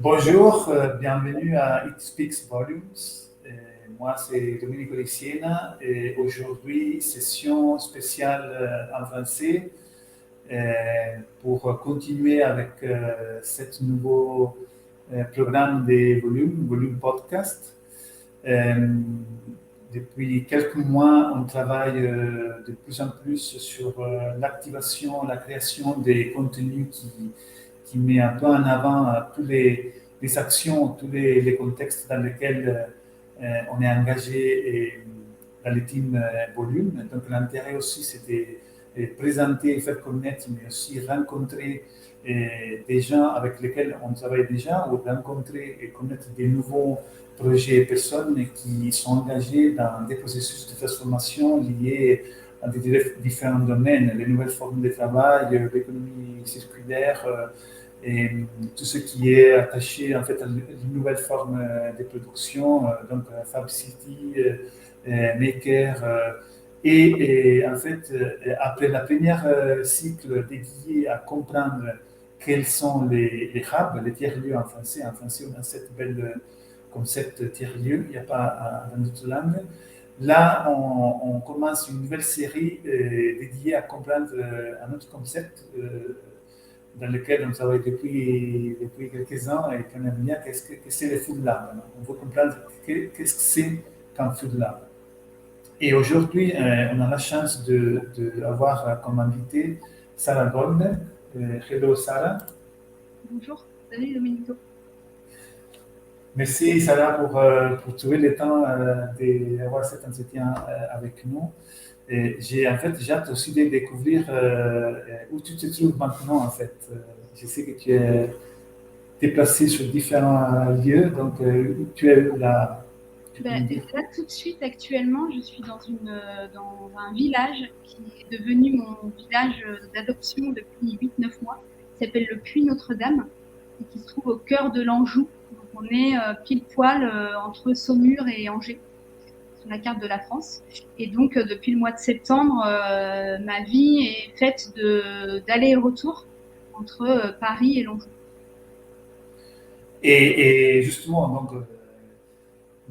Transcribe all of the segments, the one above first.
Bonjour, bienvenue à It Speaks Volumes. Moi, c'est Domenico Di Siena et aujourd'hui, session spéciale en français pour continuer avec ce nouveau programme des volumes podcast. Depuis quelques mois, on travaille de plus en plus sur l'activation, la création des contenus qui met un peu en avant tous les actions, tous les contextes dans lesquels on est engagé et, dans les teams volume. Donc l'intérêt aussi, c'était de présenter et faire connaître, mais aussi rencontrer des gens avec lesquels on travaille déjà, ou rencontrer et connaître des nouveaux projets et personnes qui sont engagés dans des processus de transformation liés à des différents domaines, les nouvelles formes de travail, l'économie circulaire, et tout ce qui est attaché en fait à une nouvelle forme de production, donc Fab City, Maker, et en fait après la première cycle dédié à comprendre quels sont les hubs, les tiers-lieux en français on a cette belle concept tiers-lieu, il n'y a pas dans d'autres langues. Là, on commence une nouvelle série dédiée à comprendre un autre concept dans lequel on travaille depuis quelques ans et qu'on aime bien, qu'est-ce que c'est le Food Lab. On veut comprendre qu'est-ce que c'est qu'un Food Lab. Et aujourd'hui, on a la chance d'avoir comme invité Sarah Goldberg. Hello Sarah. Bonjour, salut Domenico. Merci Sarah pour trouver le temps d'avoir cet entretien avec nous. J'ai hâte aussi de découvrir où tu te trouves maintenant en fait. Je sais que tu es déplacé sur différents lieux, donc tu es là. Là, tout de suite, actuellement, je suis dans dans un village qui est devenu mon village d'adoption depuis 8-9 mois, qui s'appelle le Puy Notre-Dame et qui se trouve au cœur de l'Anjou. Donc, on est pile poil entre Saumur et Angers sur la carte de la France. Et donc, depuis le mois de septembre, ma vie est faite d'aller et retour entre Paris et l'Anjou. Et justement, donc,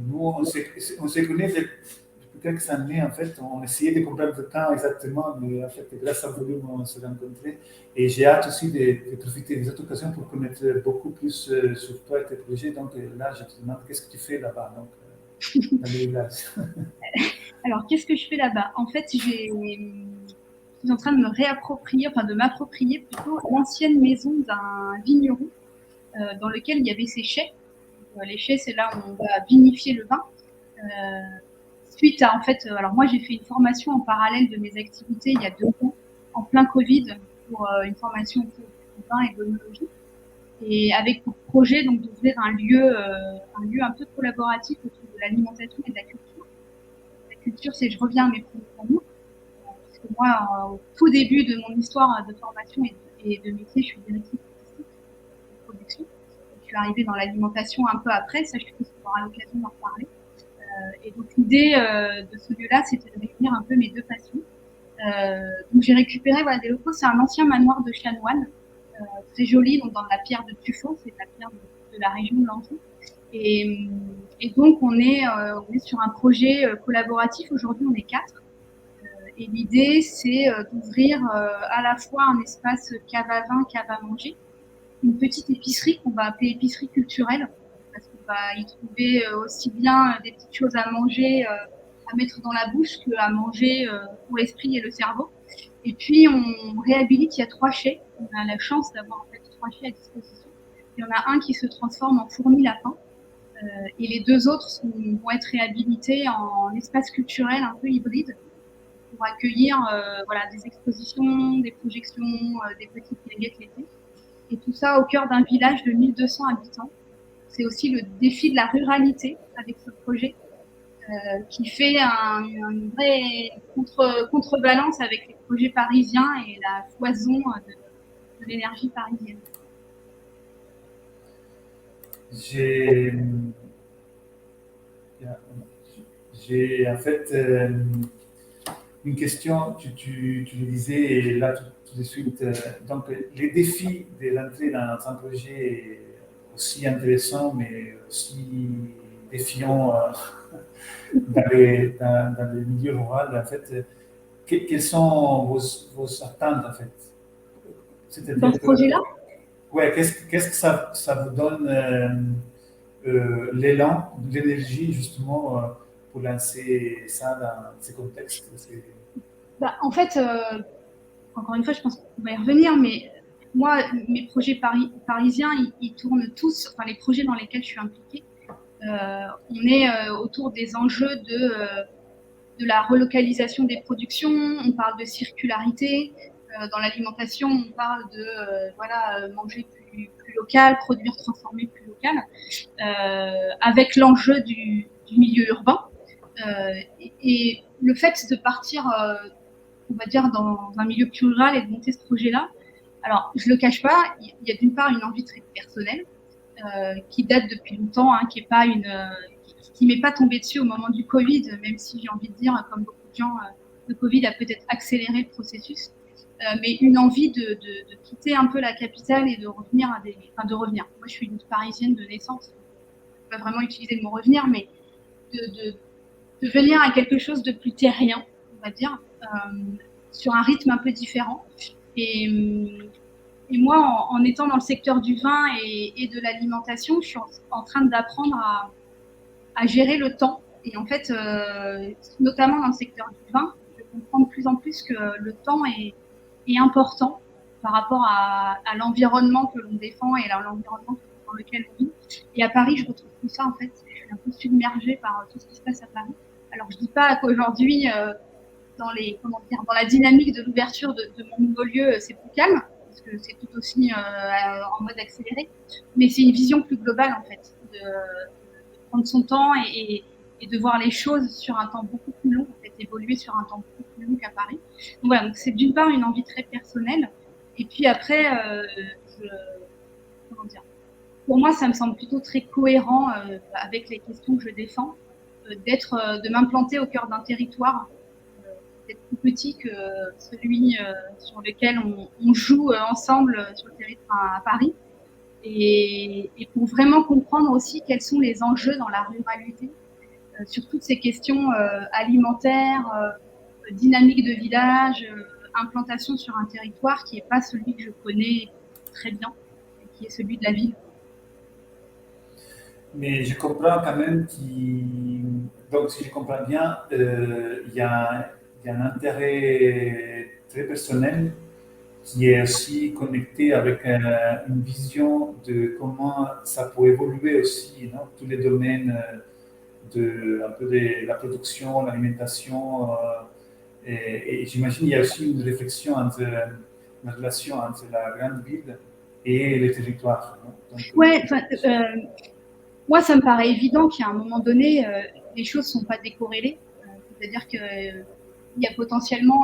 nous, on s'est connus depuis quelques années, en fait, on essayait de comprendre le temps exactement, mais en fait, grâce à Volume, on s'est rencontrés. Et j'ai hâte aussi de profiter des autres occasions pour connaître beaucoup plus sur toi et tes projets. Donc là, je te demande qu'est-ce que tu fais là-bas, donc, dans le village. Alors, qu'est-ce que je fais là-bas? En fait, je suis en train de me réapproprier, enfin de m'approprier plutôt l'ancienne maison d'un vigneron dans lequel il y avait ses chais. Les chais, c'est là où on va vinifier le vin. Suite à, en fait, alors moi, j'ai fait une formation en parallèle de mes activités il y a 2 ans, en plein Covid, pour une formation autour du vin et de l'œnologie. Et avec pour projet donc d'ouvrir un lieu un peu collaboratif autour de l'alimentation et de la culture. La culture, c'est je reviens à mes premiers amours. Parce que moi, au tout début de mon histoire de formation et de métier, je suis directrice artistique de production. Je suis arrivée dans l'alimentation un peu après, ça je pense qu'on aura l'occasion d'en reparler. Et donc l'idée de ce lieu-là, c'était de réunir un peu mes deux passions. Donc j'ai récupéré des locaux, c'est un ancien manoir de chanoine, très joli, donc dans la pierre de Tuffeau, c'est la pierre de la région de l'Anjou. Et donc on est sur un projet collaboratif, aujourd'hui on est 4. Et l'idée, c'est d'ouvrir à la fois un espace cave à vin, cave à manger, une petite épicerie qu'on va appeler épicerie culturelle, parce qu'on va y trouver aussi bien des petites choses à manger, à mettre dans la bouche, qu'à manger pour l'esprit et le cerveau. Et puis, on réhabilite, il y a 3 chais. On a la chance d'avoir en fait 3 chais à disposition. Il y en a un qui se transforme en fourmi lapin. Et les 2 autres vont être réhabilités en espace culturel un peu hybride pour accueillir des expositions, des projections, des petites guinguettes l'été. et tout ça au cœur d'un village de 1200 habitants. C'est aussi le défi de la ruralité avec ce projet, qui fait une vraie contrebalance avec les projets parisiens et la foison de l'énergie parisienne. J'ai en fait une question, tu le disais, et là tout de suite, donc les défis de l'entrée dans un projet aussi intéressant, mais aussi défiant dans les milieux ruraux, en fait, quelles sont vos attentes, en fait? Dans ce projet-là, ouais, qu'est-ce que ça vous donne l'élan, l'énergie, justement, pour lancer ça dans ces contextes? en fait, encore une fois, je pense qu'on va y revenir, mais moi, mes projets parisiens, ils tournent tous, enfin les projets dans lesquels je suis impliquée, on est autour des enjeux de la relocalisation des productions, on parle de circularité, dans l'alimentation, on parle de manger plus local, produire, transformer plus local, avec l'enjeu du milieu urbain. Et le fait de partir, on va dire, dans un milieu plus rural et de monter ce projet-là, alors je le cache pas, il y a d'une part une envie très personnelle, qui date depuis longtemps, hein, qui m'est pas tombée dessus au moment du Covid, même si j'ai envie de dire, comme beaucoup de gens, le Covid a peut-être accéléré le processus, mais une envie de quitter un peu la capitale et de revenir de revenir. Moi, je suis une Parisienne de naissance, je peux pas vraiment utiliser le mot revenir, mais de venir à quelque chose de plus terrien, on va dire, sur un rythme un peu différent. Et moi, en étant dans le secteur du vin et de l'alimentation, je suis en train d'apprendre à gérer le temps. Et en fait, notamment dans le secteur du vin, je comprends de plus en plus que le temps est important par rapport à l'environnement que l'on défend et à l'environnement dans lequel on vit. Et à Paris, je retrouve tout ça, en fait. Je suis un peu submergée par tout ce qui se passe à Paris. Alors, je dis pas qu'aujourd'hui, dans la dynamique de l'ouverture de mon nouveau lieu, c'est plus calme, parce que c'est tout aussi en mode accéléré. Mais c'est une vision plus globale, en fait, de prendre son temps et de voir les choses sur un temps beaucoup plus long, en fait, évoluer sur un temps beaucoup plus long qu'à Paris. Donc voilà, donc c'est d'une part une envie très personnelle, et puis après, comment dire, pour moi, ça me semble plutôt très cohérent avec les questions que je défends, de m'implanter au cœur d'un territoire peut-être plus petit que celui sur lequel on joue ensemble sur le territoire à Paris. Et pour vraiment comprendre aussi quels sont les enjeux dans la ruralité, sur toutes ces questions alimentaires, dynamique de village, implantation sur un territoire qui n'est pas celui que je connais très bien, qui est celui de la ville. Mais je comprends quand même donc si je comprends bien, il y a un intérêt très personnel qui est aussi connecté avec une vision de comment ça peut évoluer aussi, non? Tous les domaines un peu de la production, l'alimentation. Et j'imagine qu'il y a aussi une réflexion entre la relation entre la grande ville et les territoires. Ouais, moi, ça me paraît évident qu'à un moment donné, les choses ne sont pas décorrélées. C'est-à-dire qu'il y a potentiellement.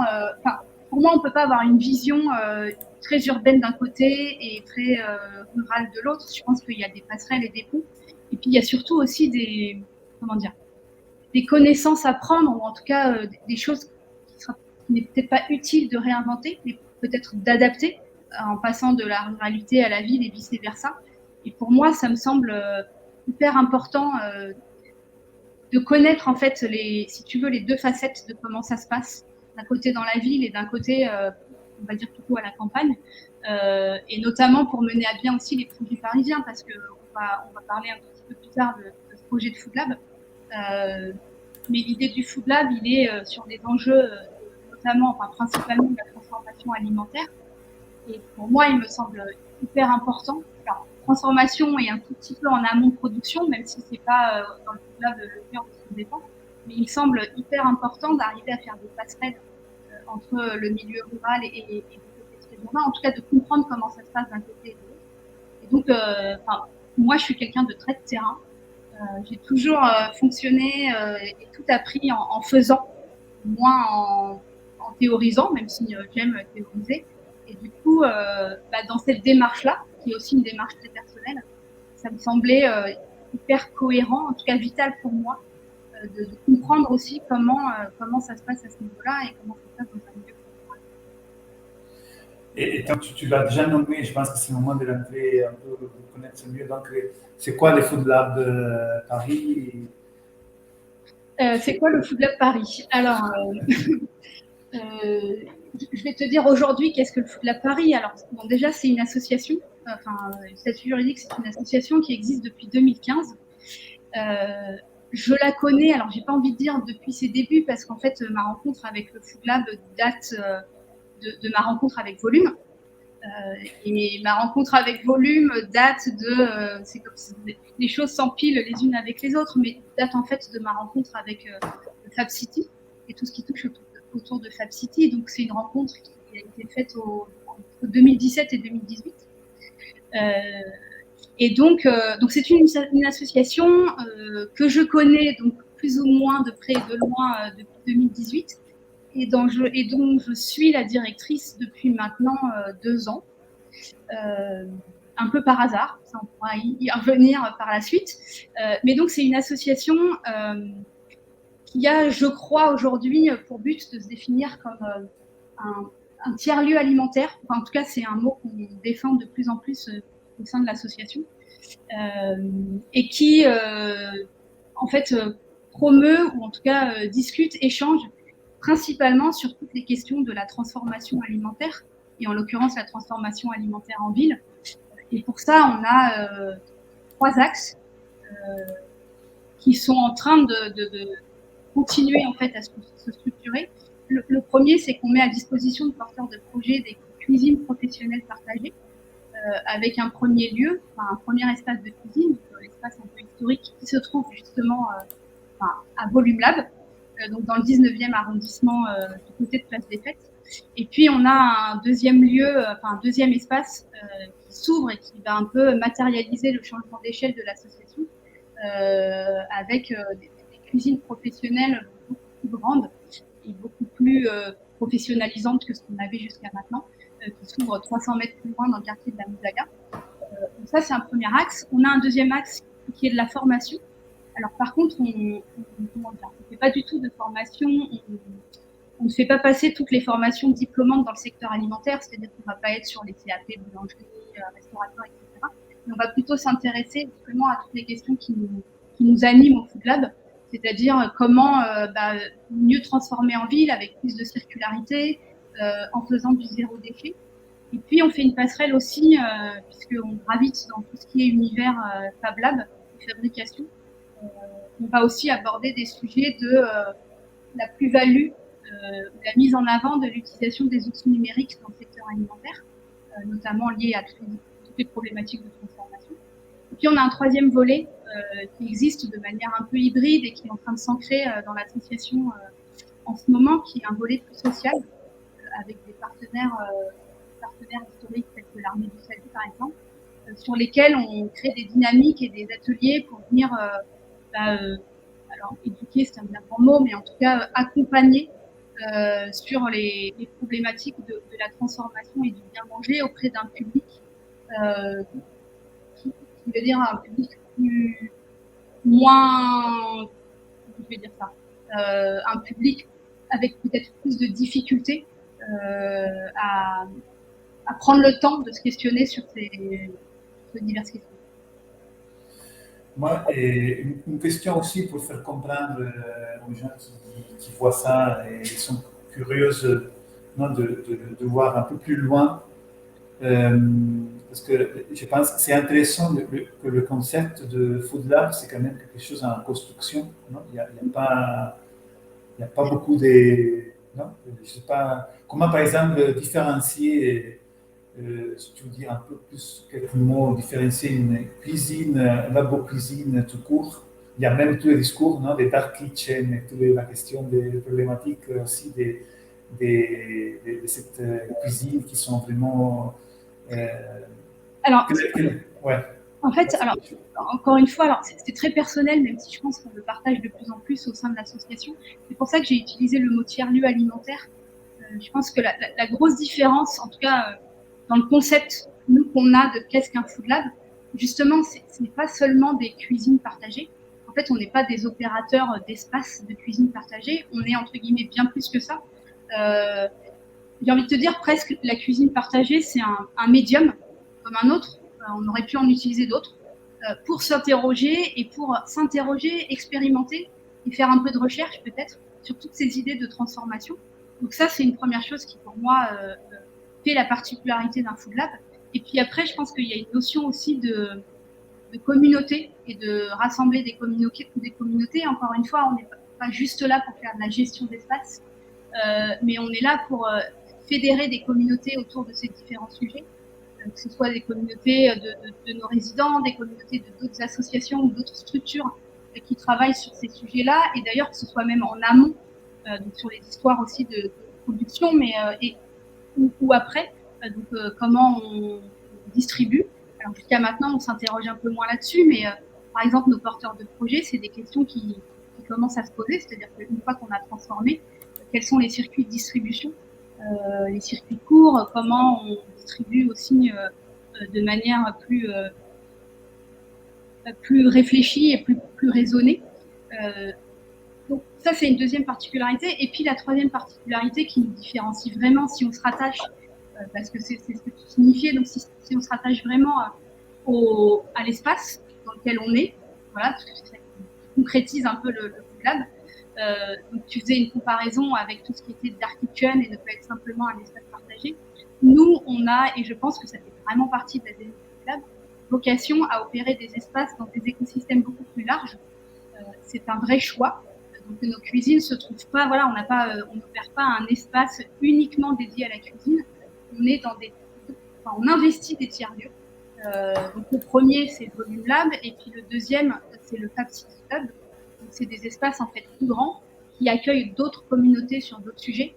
Pour moi, on ne peut pas avoir une vision très urbaine d'un côté et très rurale de l'autre. Je pense qu'il y a des passerelles et des ponts. Et puis, il y a surtout aussi des connaissances à prendre, ou en tout cas des choses qui n'est peut-être pas utile de réinventer, mais peut-être d'adapter en passant de la ruralité à la ville et vice-versa. Et pour moi, ça me semble hyper important de connaître en fait si tu veux, les deux facettes de comment ça se passe, d'un côté dans la ville et d'un côté, on va dire plutôt à la campagne, et notamment pour mener à bien aussi les projets parisiens, parce qu'on va parler un petit peu plus tard de ce projet de Food Lab. Mais l'idée du Food Lab, il est sur des enjeux, principalement de la transformation alimentaire. Et pour moi, il me semble hyper important. Alors, transformation et un tout petit peu en amont de production, même si c'est pas dans le Food Lab le cœur de ce qu'on défend. Mais il semble hyper important d'arriver à faire des passerelles entre le milieu rural et le côté très urbain. En tout cas, de comprendre comment ça se passe d'un côté et de l'autre. Et donc, moi, je suis quelqu'un de très de terrain. J'ai toujours fonctionné et tout appris en faisant, moins en théorisant, même si j'aime théoriser. Et du coup, dans cette démarche-là, qui est aussi une démarche très personnelle, ça me semblait hyper cohérent, en tout cas vital pour moi, de comprendre aussi comment ça se passe à ce niveau-là et comment ça se passe dans un milieu. Et quand tu l'as déjà nommé, je pense que c'est le moment de l'entrer un peu, de connaître mieux. Donc, c'est quoi les Food Labs Paris? C'est quoi le Food Lab Paris? Alors, je vais te dire aujourd'hui qu'est-ce que le Food Lab Paris. Alors, bon, déjà, c'est une association. Enfin, le statut juridique, c'est une association qui existe depuis 2015. Je la connais, alors j'ai pas envie de dire depuis ses débuts, parce qu'en fait, ma rencontre avec le Food Lab date de ma rencontre avec Volume. Et ma rencontre avec Volume date de, c'est comme si les choses s'empilent les unes avec les autres, mais date en fait de ma rencontre avec Fab City et tout ce qui touche autour de Fab City. Donc c'est une rencontre qui a été faite entre 2017 et 2018. Et donc c'est une association que je connais donc plus ou moins de près et de loin depuis 2018 et dont je suis la directrice depuis maintenant 2 ans. Un peu par hasard, ça on pourra y revenir par la suite. Mais donc c'est une association qui a, je crois, aujourd'hui pour but de se définir comme un tiers-lieu alimentaire. Enfin, en tout cas, c'est un mot qu'on défend de plus en plus au sein de l'association. Et qui, en fait, promeut, ou en tout cas discute, échange principalement sur toutes les questions de la transformation alimentaire, et en l'occurrence la transformation alimentaire en ville. Et pour ça, on a 3 axes qui sont en train de continuer en fait à se structurer. Le premier, c'est qu'on met à disposition de porteurs de projets des cuisines professionnelles partagées, avec un premier lieu, un premier espace de cuisine, l'espace un peu historique qui se trouve justement à Volume Lab, donc dans le 19e arrondissement du côté de Place des Fêtes. Et puis on a un deuxième lieu, un deuxième espace qui s'ouvre et qui va un peu matérialiser le changement d'échelle de l'association, avec des cuisines professionnelles beaucoup plus grandes et beaucoup plus professionnalisantes que ce qu'on avait jusqu'à maintenant, qui s'ouvre 300 mètres plus loin dans le quartier de la Mouzaga. Donc ça, c'est un premier axe. On a un deuxième axe qui est de la formation. Alors par contre, on ne fait pas du tout de formation, on ne fait pas passer toutes les formations diplômantes dans le secteur alimentaire, c'est-à-dire qu'on ne va pas être sur les CAP, boulangerie, restaurateur, etc. Mais on va plutôt s'intéresser justement à toutes les questions qui nous animent au Food Lab, c'est-à-dire comment mieux transformer en ville avec plus de circularité, en faisant du zéro déchet. Et puis on fait une passerelle aussi, puisqu'on gravite dans tout ce qui est univers Fab Lab, fabrication. On va aussi aborder des sujets de la plus-value, la mise en avant de l'utilisation des outils numériques dans le secteur alimentaire, notamment liés à toutes les problématiques de transformation. Et puis on a un troisième volet qui existe de manière un peu hybride et qui est en train de s'ancrer dans l'association en ce moment, qui est un volet plus social, avec des partenaires historiques tels que l'Armée du Salut par exemple, sur lesquels on crée des dynamiques et des ateliers pour venir alors éduquer, c'est un bien grand mot, mais en tout cas accompagner sur les problématiques de la transformation et du bien manger auprès d'un public qui veut dire un public moins, je vais dire ça, un public avec peut-être plus de difficultés à prendre le temps de se questionner sur ces diverses questions. Moi, et une question aussi pour faire comprendre aux gens qui voient ça et sont curieuses de voir un peu plus loin. Parce que je pense que c'est intéressant que le concept de Food Lab, c'est quand même quelque chose en construction. Non, il n'y a pas beaucoup de... Non, je sais pas, comment par exemple différencier, si tu veux dire un peu plus quelques mots, différencier une cuisine, labo-cuisine tout court. Il y a même tous les discours, non, des dark kitchen, et toute la question des problématiques aussi de cette cuisine qui sont vraiment Alors, Ouais. en fait, alors, encore une fois, alors c'est très personnel, même si je pense qu'on le partage de plus en plus au sein de l'association. C'est pour ça que j'ai utilisé le mot tiers-lieu alimentaire. Je pense que la grosse différence, en tout cas dans le concept nous qu'on a de qu'est-ce qu'un Food Lab, justement, ce n'est pas seulement des cuisines partagées. En fait, on n'est pas des opérateurs d'espace de cuisine partagée. On est entre guillemets bien plus que ça. J'ai envie de te dire presque la cuisine partagée, c'est un médium comme un autre. On aurait pu en utiliser d'autres pour s'interroger et pour s'interroger, expérimenter et faire un peu de recherche peut-être sur toutes ces idées de transformation. Donc ça, c'est une première chose qui pour moi fait la particularité d'un Food Lab. Et puis après, je pense qu'il y a une notion aussi de communauté et de rassembler des communautés. Encore une fois, on n'est pas juste là pour faire de la gestion d'espace, mais on est là pour fédérer des communautés autour de ces différents sujets, que ce soit des communautés de nos résidents, des communautés de d'autres associations ou d'autres structures qui travaillent sur ces sujets-là, et d'ailleurs que ce soit même en amont, donc sur les histoires aussi de production, mais ou après, donc comment on distribue. Alors jusqu'à maintenant, on s'interroge un peu moins là-dessus, mais par exemple, nos porteurs de projets, c'est des questions qui commencent à se poser, c'est-à-dire qu'une fois qu'on a transformé, quels sont les circuits de distribution, les circuits courts, comment on distribue aussi de manière plus réfléchie et plus raisonnée. Donc ça, c'est une deuxième particularité. Et puis la troisième particularité qui nous différencie vraiment si on se rattache, parce que c'est ce que tu signifiais, donc si on se rattache vraiment à l'espace dans lequel on est, voilà, parce que c'est ça qui concrétise un peu le Food Lab. Donc tu faisais une comparaison avec tout ce qui était Dark Kitchen et ne pas être simplement un espace partagé. Nous, on a, et je pense que ça fait vraiment partie de la démarche du Food Lab, vocation à opérer des espaces dans des écosystèmes beaucoup plus larges. C'est un vrai choix. Donc nos cuisines se trouvent pas, voilà, on n'opère pas un espace uniquement dédié à la cuisine. On est on investit des tiers-lieux. Donc le premier, c'est le Volume Lab, et puis le deuxième, c'est le Fab City Lab. C'est des espaces en fait plus grands qui accueillent d'autres communautés sur d'autres sujets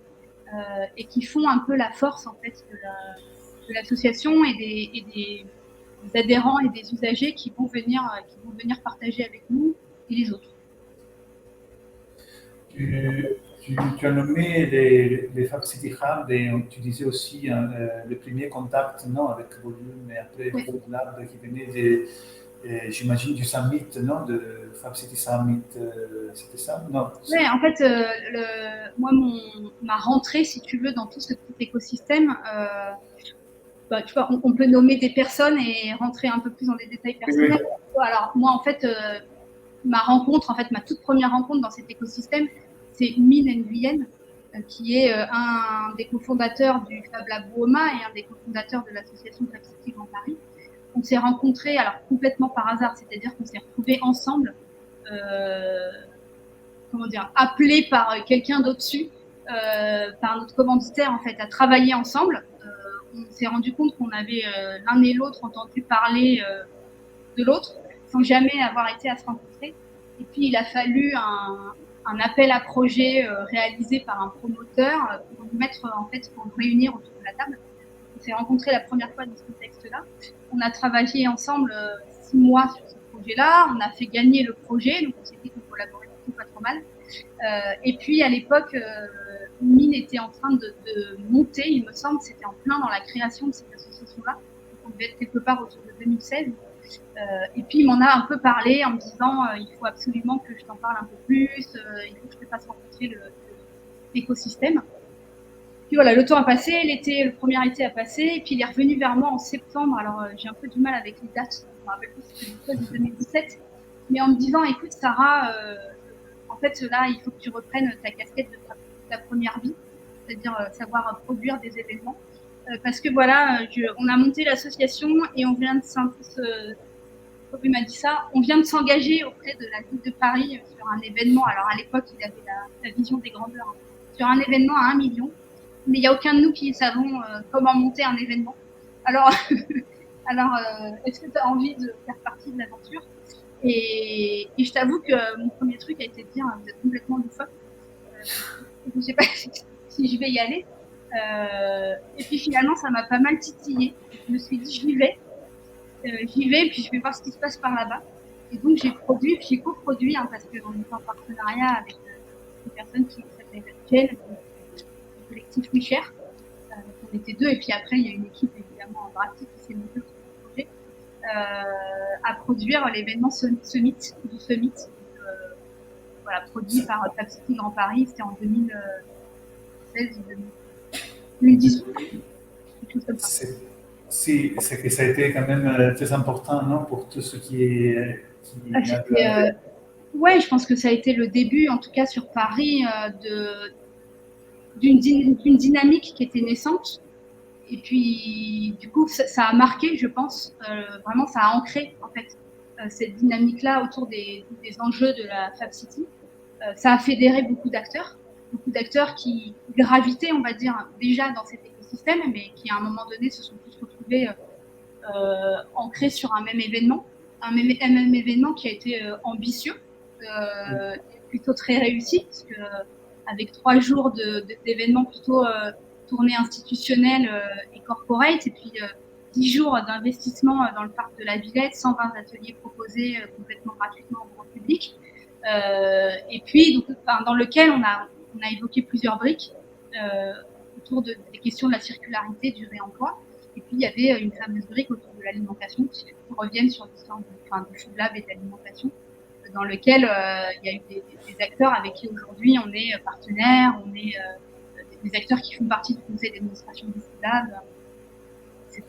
et qui font un peu la force en fait de l'association et des adhérents et des usagers qui vont venir partager avec nous et les autres. Tu as nommé les Fab City Hub et tu disais aussi le premier contact non, avec Volume et après le Food Lab qui venait j'imagine du Summit, non, de Fab City Summit, c'était ça? Non. Oui, en fait, moi, ma rentrée, si tu veux, dans tout ce petit écosystème, bah, tu vois, on peut nommer des personnes et rentrer un peu plus dans des détails personnels. Oui. Alors, moi, en fait, ma toute première rencontre dans cet écosystème, c'est Min Nguyen, qui est un des cofondateurs du Fab Lab Bouoma et un des cofondateurs de l'association Fab City Grand Paris. On s'est rencontrés, alors complètement par hasard, c'est-à-dire qu'on s'est retrouvés ensemble, appelés par quelqu'un d'au-dessus, par notre commanditaire, en fait, à travailler ensemble. On s'est rendu compte qu'on avait l'un et l'autre entendu parler de l'autre, sans jamais avoir été à se rencontrer. Et puis, il a fallu un appel à projet réalisé par un promoteur pour nous réunir autour de la table. On s'est rencontrés la première fois dans ce contexte-là. On a travaillé ensemble 6 mois sur ce projet-là. On a fait gagner le projet, donc on s'est dit qu'on collaborait pas trop mal. Et puis, à l'époque, Mine était en train de monter, il me semble, c'était en plein dans la création de cette association-là. Donc, on devait être quelque part autour de 2016. Et puis, il m'en a un peu parlé en me disant il faut absolument que je t'en parle un peu plus, il faut que je te fasse rencontrer l'écosystème. Puis voilà, le temps a passé, le premier été a passé, et puis il est revenu vers moi en septembre. Alors, j'ai un peu du mal avec les dates, je me rappelle plus si c'était 2017, mais en me disant écoute, Sarah, en fait, là, il faut que tu reprennes ta casquette de ta première vie, c'est-à-dire savoir produire des événements. Parce que voilà, on a monté l'association et on vient de il m'a dit ça, on vient de s'engager auprès de la ville de Paris sur un événement. Alors à l'époque, il avait la vision des grandeurs, sur un événement à 1 million. Mais il n'y a aucun de nous qui savons comment monter un événement. Alors, est-ce que tu as envie de faire partie de l'aventure et je t'avoue que mon premier truc a été de dire vous êtes complètement loufoque. Je ne sais pas si je vais y aller. Et puis finalement, ça m'a pas mal titillé. Je me suis dit, j'y vais. j'y vais, puis je vais voir ce qui se passe par là-bas. Et donc j'ai coproduit, hein, parce qu'on est en partenariat avec une personne qui s'appelle Jen, du collectif Wicher. On était 2, et puis après il y a une équipe évidemment en pratique qui s'est montée sur le projet, à produire l'événement Summit, voilà, produit par Fab City Grand Paris. C'était en 2016 ou 2018, quelque chose comme ça. C'est que ça a été quand même très important, non, pour tout ce qui est. Ouais, je pense que ça a été le début, en tout cas sur Paris, d'une dynamique qui était naissante. Et puis, du coup, ça a marqué, je pense, vraiment, ça a ancré, en fait, cette dynamique-là autour des enjeux de la Fab City. Ça a fédéré beaucoup d'acteurs qui gravitaient, on va dire, déjà dans cet écosystème, mais qui, à un moment donné, se sont tous retrouvés ancrés sur un même événement qui a été ambitieux, plutôt très réussi, parce que avec 3 jours d'événements plutôt tournés institutionnels et corporate, et puis 10 jours d'investissement dans le parc de la Villette, 120 ateliers proposés complètement gratuitement au grand public. Et puis, donc, dans lequel on a évoqué plusieurs briques autour des questions de la circularité, du réemploi. Et puis, il y avait une fameuse brique autour de l'alimentation, qui reviennent sur l'histoire du Food Lab et de l'alimentation, dans lequel il y a eu des acteurs avec qui aujourd'hui on est partenaires, on est des acteurs qui font partie du conseil d'administration du Food Lab, etc.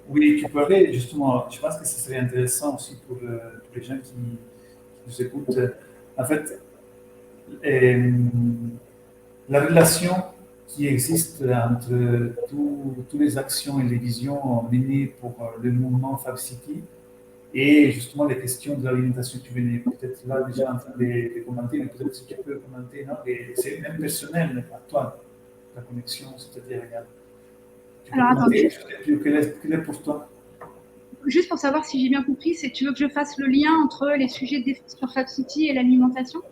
Oui, tu pourrais justement, je pense que ce serait intéressant aussi pour les gens qui nous écoutent. En fait, la relation qui existe entre toutes les actions et les visions menées pour le mouvement Fab City et justement les questions de l'alimentation. Tu venais peut-être là déjà en train de commenter, mais peut-être si tu peux commenter, non? Et c'est même personnel à toi, la connexion, c'est-à-dire, regarde. Tu peux commenter, quel est pour toi? Juste pour savoir si j'ai bien compris, c'est tu veux que je fasse le lien entre les sujets sur Fab City et l'alimentation?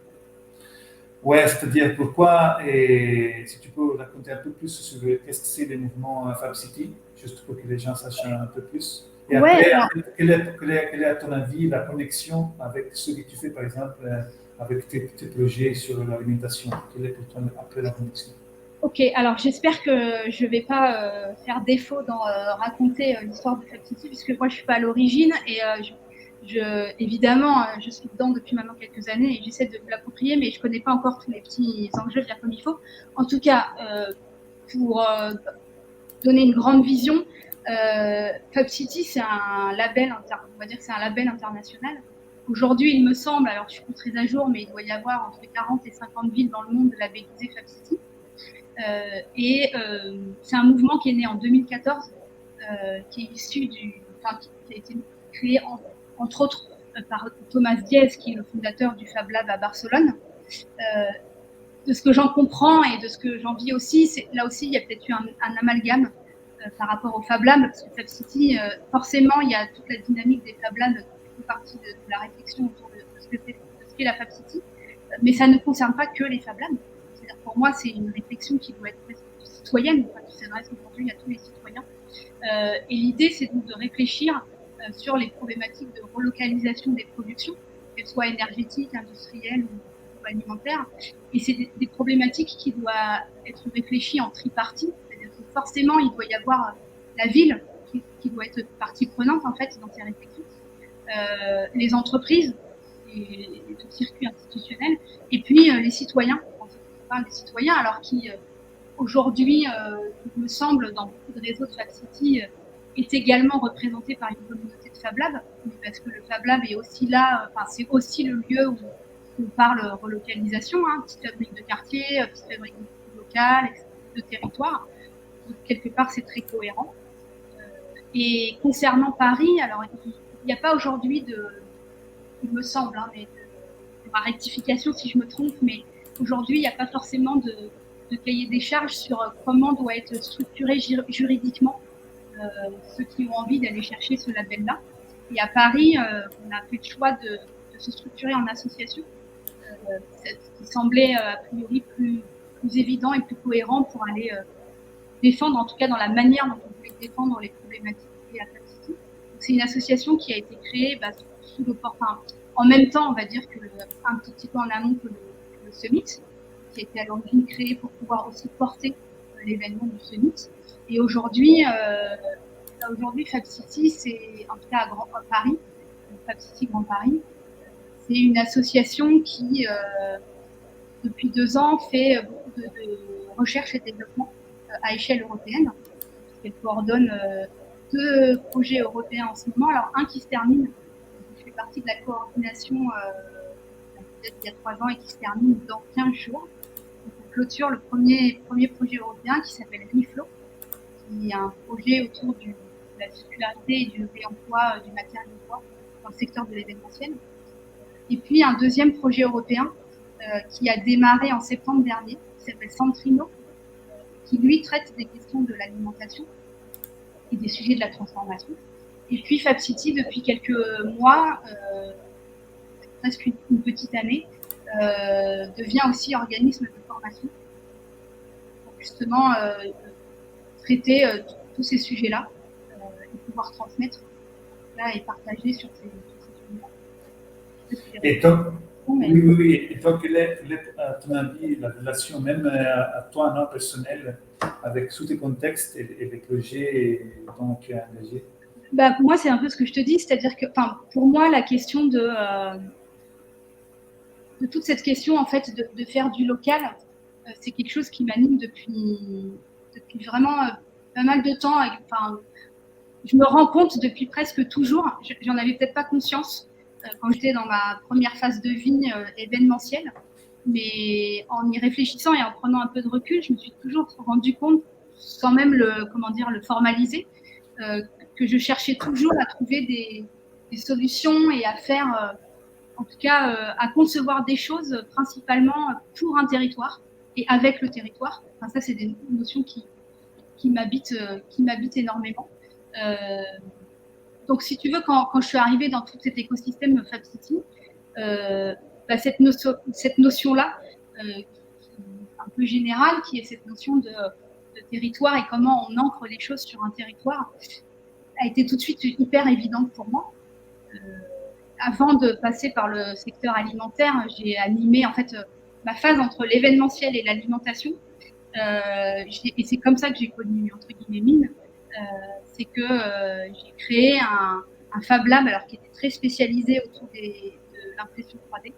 Ouais, c'est-à-dire pourquoi, et si tu peux raconter un peu plus sur qu'est-ce que c'est le mouvement Fab City, juste pour que les gens sachent un peu plus. Et après, quelle est à ton avis la connexion avec ce que tu fais, par exemple, avec tes projets sur l'alimentation? Quelle est pour toi après la connexion? Ok, alors j'espère que je ne vais pas faire défaut dans raconter l'histoire de Fab City, puisque moi je ne suis pas à l'origine, et évidemment, je suis dedans depuis maintenant quelques années et j'essaie de l'approprier, mais je ne connais pas encore tous les petits enjeux bien comme il faut. En tout cas, pour donner une grande vision, Fab City, c'est un label, on va dire que c'est un label international. Aujourd'hui, il me semble, alors je suis plus très à jour, mais il doit y avoir entre 40 et 50 villes dans le monde labellisées Fab City. C'est un mouvement qui est né en 2014, qui est issu qui a été créé entre autres par Thomas Diez, qui est le fondateur du Fab Lab à Barcelone. De ce que j'en comprends et de ce que j'en vis aussi, là aussi, il y a peut-être eu un amalgame par rapport au Fab Lab, parce que Fab City, forcément, il y a toute la dynamique des Fab Labs qui fait partie de la réflexion autour de ce qu'est la Fab City, mais ça ne concerne pas que les Fab Labs. Pour moi, c'est une réflexion qui doit être citoyenne, qui s'adresse aujourd'hui à tous les citoyens. Et l'idée, c'est donc de réfléchir sur les problématiques de relocalisation des productions, qu'elles soient énergétiques, industrielles ou alimentaires. Et c'est des problématiques qui doivent être réfléchies en tripartie, c'est-à-dire que forcément, il doit y avoir la ville qui doit être partie prenante en fait dans ces réflexions, les entreprises et tout le circuit institutionnel, et puis les citoyens. Des citoyens, alors qui aujourd'hui, il me semble, dans beaucoup de réseaux de Fab City, est également représenté par une communauté de Fab Lab, parce que le Fab Lab est aussi là, c'est aussi le lieu où on parle relocalisation, petite fabrique de quartier, petite fabrique locale, de territoire. Donc, quelque part, c'est très cohérent. Et concernant Paris, alors il n'y a pas aujourd'hui il me semble, mais ma rectification si je me trompe, mais aujourd'hui, il n'y a pas forcément de cahier des charges sur comment doit être structuré juridiquement ceux qui ont envie d'aller chercher ce label-là. Et à Paris, on a fait le choix de se structurer en association, ce qui semblait a priori plus évident et plus cohérent pour aller défendre, en tout cas dans la manière dont on voulait défendre les problématiques liées à Fab City. c'est une association qui a été créée sous en même temps, on va dire, un tout petit peu en amont que le Summit, qui a été à l'origine créé pour pouvoir aussi porter l'événement du Summit. Et aujourd'hui, Fab City, c'est en tout cas à Paris, Fab City Grand Paris, c'est une association qui, depuis 2 ans, fait beaucoup de recherche et développement à échelle européenne. Elle coordonne 2 projets européens en ce moment. Alors, un qui se termine, je fais partie de la coordination peut-être il y a 3 ans et qui se termine dans 15 jours. On clôture le premier projet européen qui s'appelle ReFlow, qui est un projet autour de la circularité et du réemploi du matériel de bois dans le secteur de l'événementiel. Et puis un deuxième projet européen qui a démarré en septembre dernier, qui s'appelle Centrino, qui lui traite des questions de l'alimentation et des sujets de la transformation. Et puis Fab City, depuis quelques mois, presque une petite année, devient aussi organisme de formation pour justement traiter tous ces sujets-là et pouvoir transmettre là, et partager sur ces sujets-là. Et donc, oui. Et donc, à ton avis, la relation même à toi, non, personnelle, avec tous tes contextes et les projets dont tu es engagé? Moi, c'est un peu ce que je te dis, c'est-à-dire que, pour moi, la question de toute cette question, en fait, de faire du local, c'est quelque chose qui m'anime depuis vraiment pas mal de temps. Je me rends compte depuis presque toujours, j'en avais peut-être pas conscience quand j'étais dans ma première phase de vie événementielle, mais en y réfléchissant et en prenant un peu de recul, je me suis toujours rendu compte, sans même le formaliser, que je cherchais toujours à trouver des solutions et à faire, en tout cas, à concevoir des choses principalement pour un territoire et avec le territoire. Ça, c'est des notions qui m'habitent énormément. Donc, si tu veux, quand je suis arrivée dans tout cet écosystème Fab City, cette notion-là, un peu générale, qui est cette notion de territoire et comment on ancre les choses sur un territoire, a été tout de suite hyper évidente pour moi. Avant de passer par le secteur alimentaire, j'ai animé en fait ma phase entre l'événementiel et l'alimentation. Et c'est comme ça que j'ai connu entre guillemets Mine. C'est que j'ai créé un Fab Lab, alors qui était très spécialisé autour de l'impression 3D,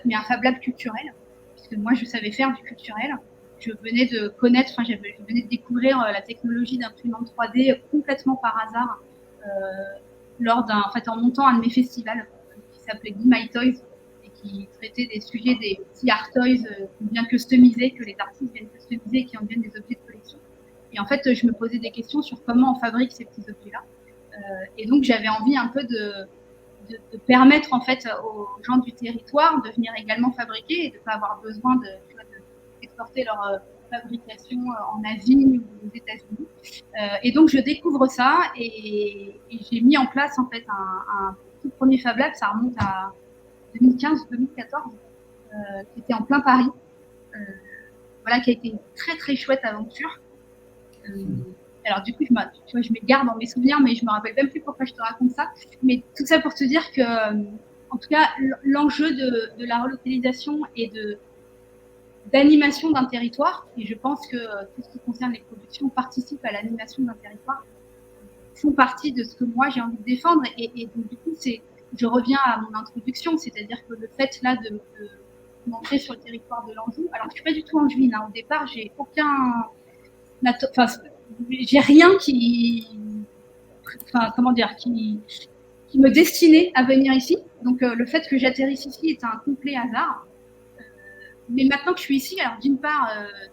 mais un Fab Lab culturel, puisque moi je savais faire du culturel. Je venais de connaître, je venais de découvrir la technologie d'imprimante 3D complètement par hasard en montant un de mes festivals qui s'appelait Be My Toys et qui traitait des sujets des petits art toys bien customisés, que les artistes viennent customiser et qui en deviennent des objets de collection. Et en fait, je me posais des questions sur comment on fabrique ces petits objets-là. Et donc, j'avais envie un peu de permettre en fait aux gens du territoire de venir également fabriquer et de ne pas avoir besoin d'exporter leur fabrication en Asie ou aux États-Unis. Et donc, je découvre ça et j'ai mis en place en fait un tout premier Fab Lab, ça remonte à 2015-2014, qui était en plein Paris. Qui a été une très très chouette aventure. Alors du coup, je m'égare dans mes souvenirs, mais je me rappelle même plus pourquoi je te raconte ça. Mais tout ça pour te dire que, en tout cas, l'enjeu de la relocalisation et d'animation d'un territoire, et je pense que tout ce qui concerne les productions participe à l'animation d'un territoire, font partie de ce que moi j'ai envie de défendre. Et donc du coup, je reviens à mon introduction, c'est-à-dire que le fait là de m'ancrer sur le territoire de l'Anjou. Alors, je suis pas du tout angevine. Au départ, j'ai j'ai rien qui me destinait à venir ici. Donc, le fait que j'atterrisse ici est un complet hasard. Mais maintenant que je suis ici, alors d'une part,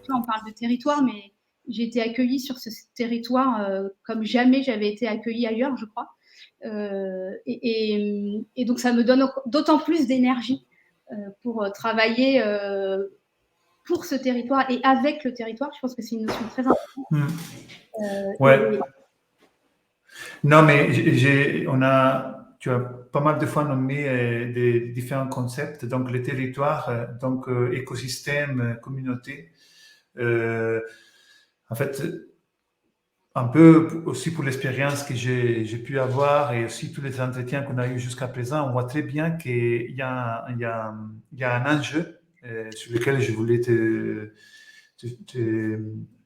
on parle de territoire, mais j'ai été accueillie sur ce territoire comme jamais j'avais été accueillie ailleurs, je crois. Et donc, ça me donne d'autant plus d'énergie pour travailler pour ce territoire et avec le territoire. Je pense que c'est une notion très importante. Ouais. Non, mais tu as pas mal de fois nommé des différents concepts, donc le territoire, donc écosystème, communauté. En fait, un peu aussi pour l'expérience que j'ai pu avoir et aussi tous les entretiens qu'on a eu jusqu'à présent, on voit très bien qu'il y a, il y a un enjeu sur lequel je voulais te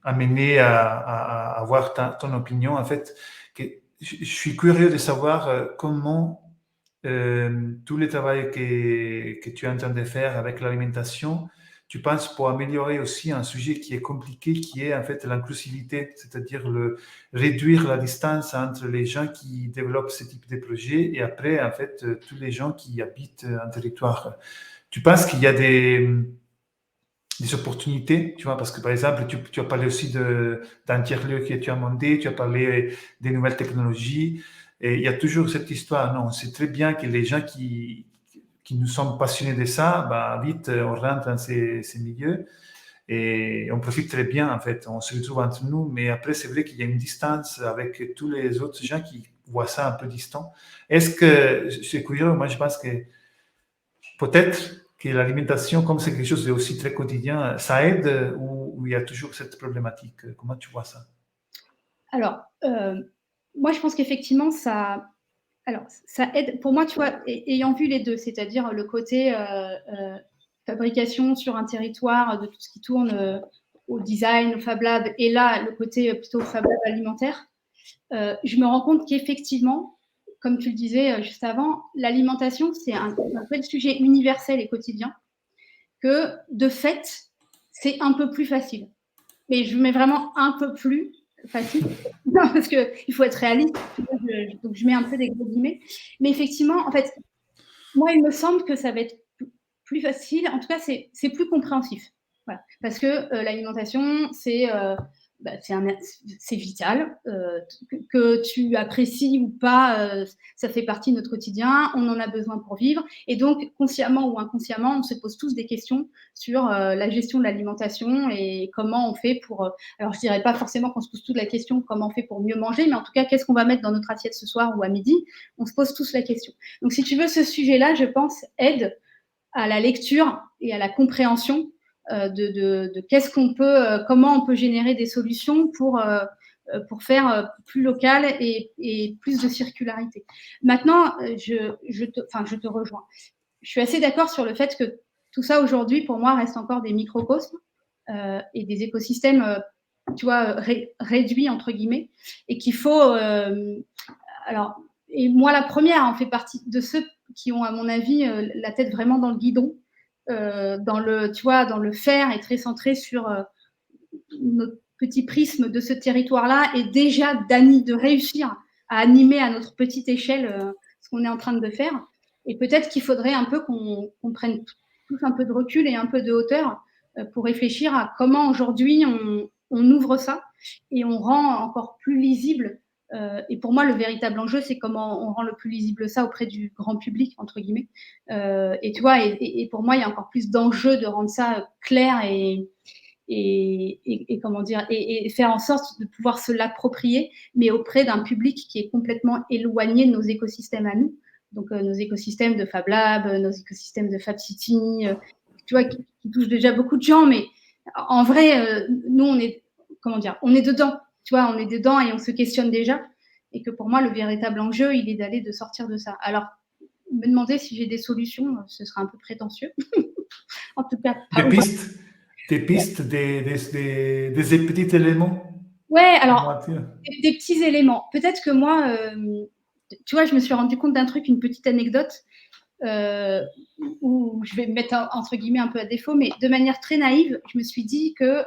amener à avoir ton opinion. En fait, que je suis curieux de savoir comment tout le travail que tu es en train de faire avec l'alimentation, tu penses pour améliorer aussi un sujet qui est compliqué, qui est en fait l'inclusivité, c'est-à-dire réduire la distance entre les gens qui développent ce type de projet et après, en fait, tous les gens qui habitent un territoire. Tu penses qu'il y a des opportunités, tu vois, parce que par exemple, tu as parlé aussi d'un tiers-lieu que tu as monté, tu as parlé des nouvelles technologies, et il y a toujours cette histoire. Non, on sait très bien que les gens qui nous sommes passionnés de ça, bah, vite, on rentre dans ces milieux et on profite très bien, en fait. On se retrouve entre nous, mais après, c'est vrai qu'il y a une distance avec tous les autres gens qui voient ça un peu distant. Est-ce que, c'est curieux, moi je pense que peut-être que l'alimentation, comme c'est quelque chose de aussi très quotidien, ça aide ou il y a toujours cette problématique? Comment tu vois ça? Alors, moi, je pense qu'effectivement, ça aide. Pour moi, tu vois, ayant vu les deux, c'est-à-dire le côté fabrication sur un territoire de tout ce qui tourne au design, au Fab Lab, et là, le côté plutôt Fab Lab alimentaire, je me rends compte qu'effectivement, comme tu le disais juste avant, l'alimentation, c'est un tel sujet universel et quotidien que, de fait, c'est un peu plus facile. Mais je mets vraiment un peu plus facile, non, parce qu'il faut être réaliste, donc je mets un peu des gros guillemets. Mais effectivement, en fait, moi, il me semble que ça va être plus facile, en tout cas, c'est plus compréhensif. Voilà. Parce que l'alimentation, c'est vital. Que tu apprécies ou pas, ça fait partie de notre quotidien. On en a besoin pour vivre. Et donc, consciemment ou inconsciemment, on se pose tous des questions sur la gestion de l'alimentation et comment on fait pour. Alors, je dirais pas forcément qu'on se pose toute la question comment on fait pour mieux manger, mais en tout cas, qu'est-ce qu'on va mettre dans notre assiette ce soir ou à midi? On se pose tous la question. Donc, si tu veux, ce sujet-là, je pense, aide à la lecture et à la compréhension de qu'est-ce qu'on peut, comment on peut générer des solutions pour faire plus local et plus de circularité. Maintenant, je te rejoins. Je suis assez d'accord sur le fait que tout ça aujourd'hui, pour moi, reste encore des microcosmes et des écosystèmes, tu vois, réduits entre guillemets, et qu'il faut. Alors, et moi, la première, on fait partie de ceux qui ont, à mon avis, la tête vraiment dans le guidon, tu vois, dans le faire et très centré sur notre petit prisme de ce territoire-là et déjà de réussir à animer à notre petite échelle ce qu'on est en train de faire. Et peut-être qu'il faudrait un peu qu'on prenne tous un peu de recul et un peu de hauteur pour réfléchir à comment aujourd'hui on ouvre ça et on rend encore plus lisible. Et pour moi, le véritable enjeu, c'est comment on rend le plus lisible ça auprès du grand public, entre guillemets. Et tu vois, et pour moi, il y a encore plus d'enjeux de rendre ça clair et comment dire, et faire en sorte de pouvoir se l'approprier, mais auprès d'un public qui est complètement éloigné de nos écosystèmes à nous. Donc, nos écosystèmes de Fab Lab, nos écosystèmes de Fab City, tu vois, qui touchent déjà beaucoup de gens, mais en vrai, nous, comment dire, on est dedans, tu vois, on est dedans et on se questionne déjà. Et que pour moi, le véritable enjeu, il est de sortir de ça. Alors, me demander si j'ai des solutions, ce serait un peu prétentieux. En tout cas, Des pistes, des petits éléments. ouais, alors, des petits éléments. Peut-être que moi, tu vois, je me suis rendu compte d'un truc, une petite anecdote, où je vais me mettre entre guillemets un peu à défaut, mais de manière très naïve, je me suis dit que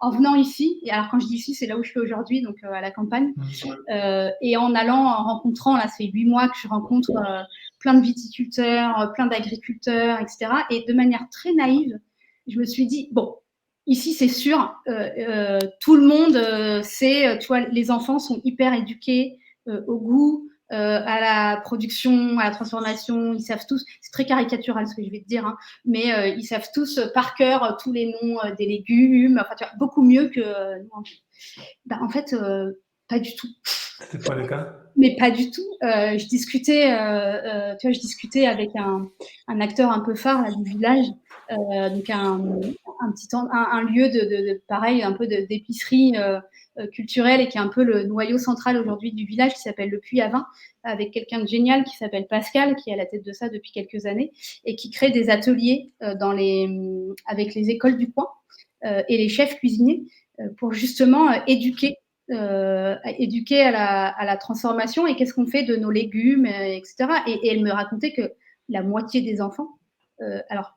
en venant ici, et alors quand je dis ici, c'est là où je suis aujourd'hui, donc à la campagne, et en rencontrant, là, ça fait 8 mois que je rencontre plein de viticulteurs, plein d'agriculteurs, etc. Et de manière très naïve, je me suis dit, bon, ici, c'est sûr, tout le monde sait, tu vois, les enfants sont hyper éduqués au goût, à la production, à la transformation, ils savent tous, c'est très caricatural ce que je vais te dire, hein, mais ils savent tous par cœur tous les noms des légumes, enfin, tu vois, beaucoup mieux que nous. Ben, en fait, pas du tout. C'est pas le cas. Mais pas du tout. Je discutais avec un acteur un peu phare là, du village, donc un lieu de pareil, un peu d'épicerie culturel et qui est un peu le noyau central aujourd'hui du village, qui s'appelle le Puy à Vin, avec quelqu'un de génial qui s'appelle Pascal, qui est à la tête de ça depuis quelques années, et qui crée des ateliers avec les écoles du coin et les chefs cuisiniers pour justement éduquer à la transformation et qu'est-ce qu'on fait de nos légumes, etc. Et elle me racontait que la moitié des enfants, alors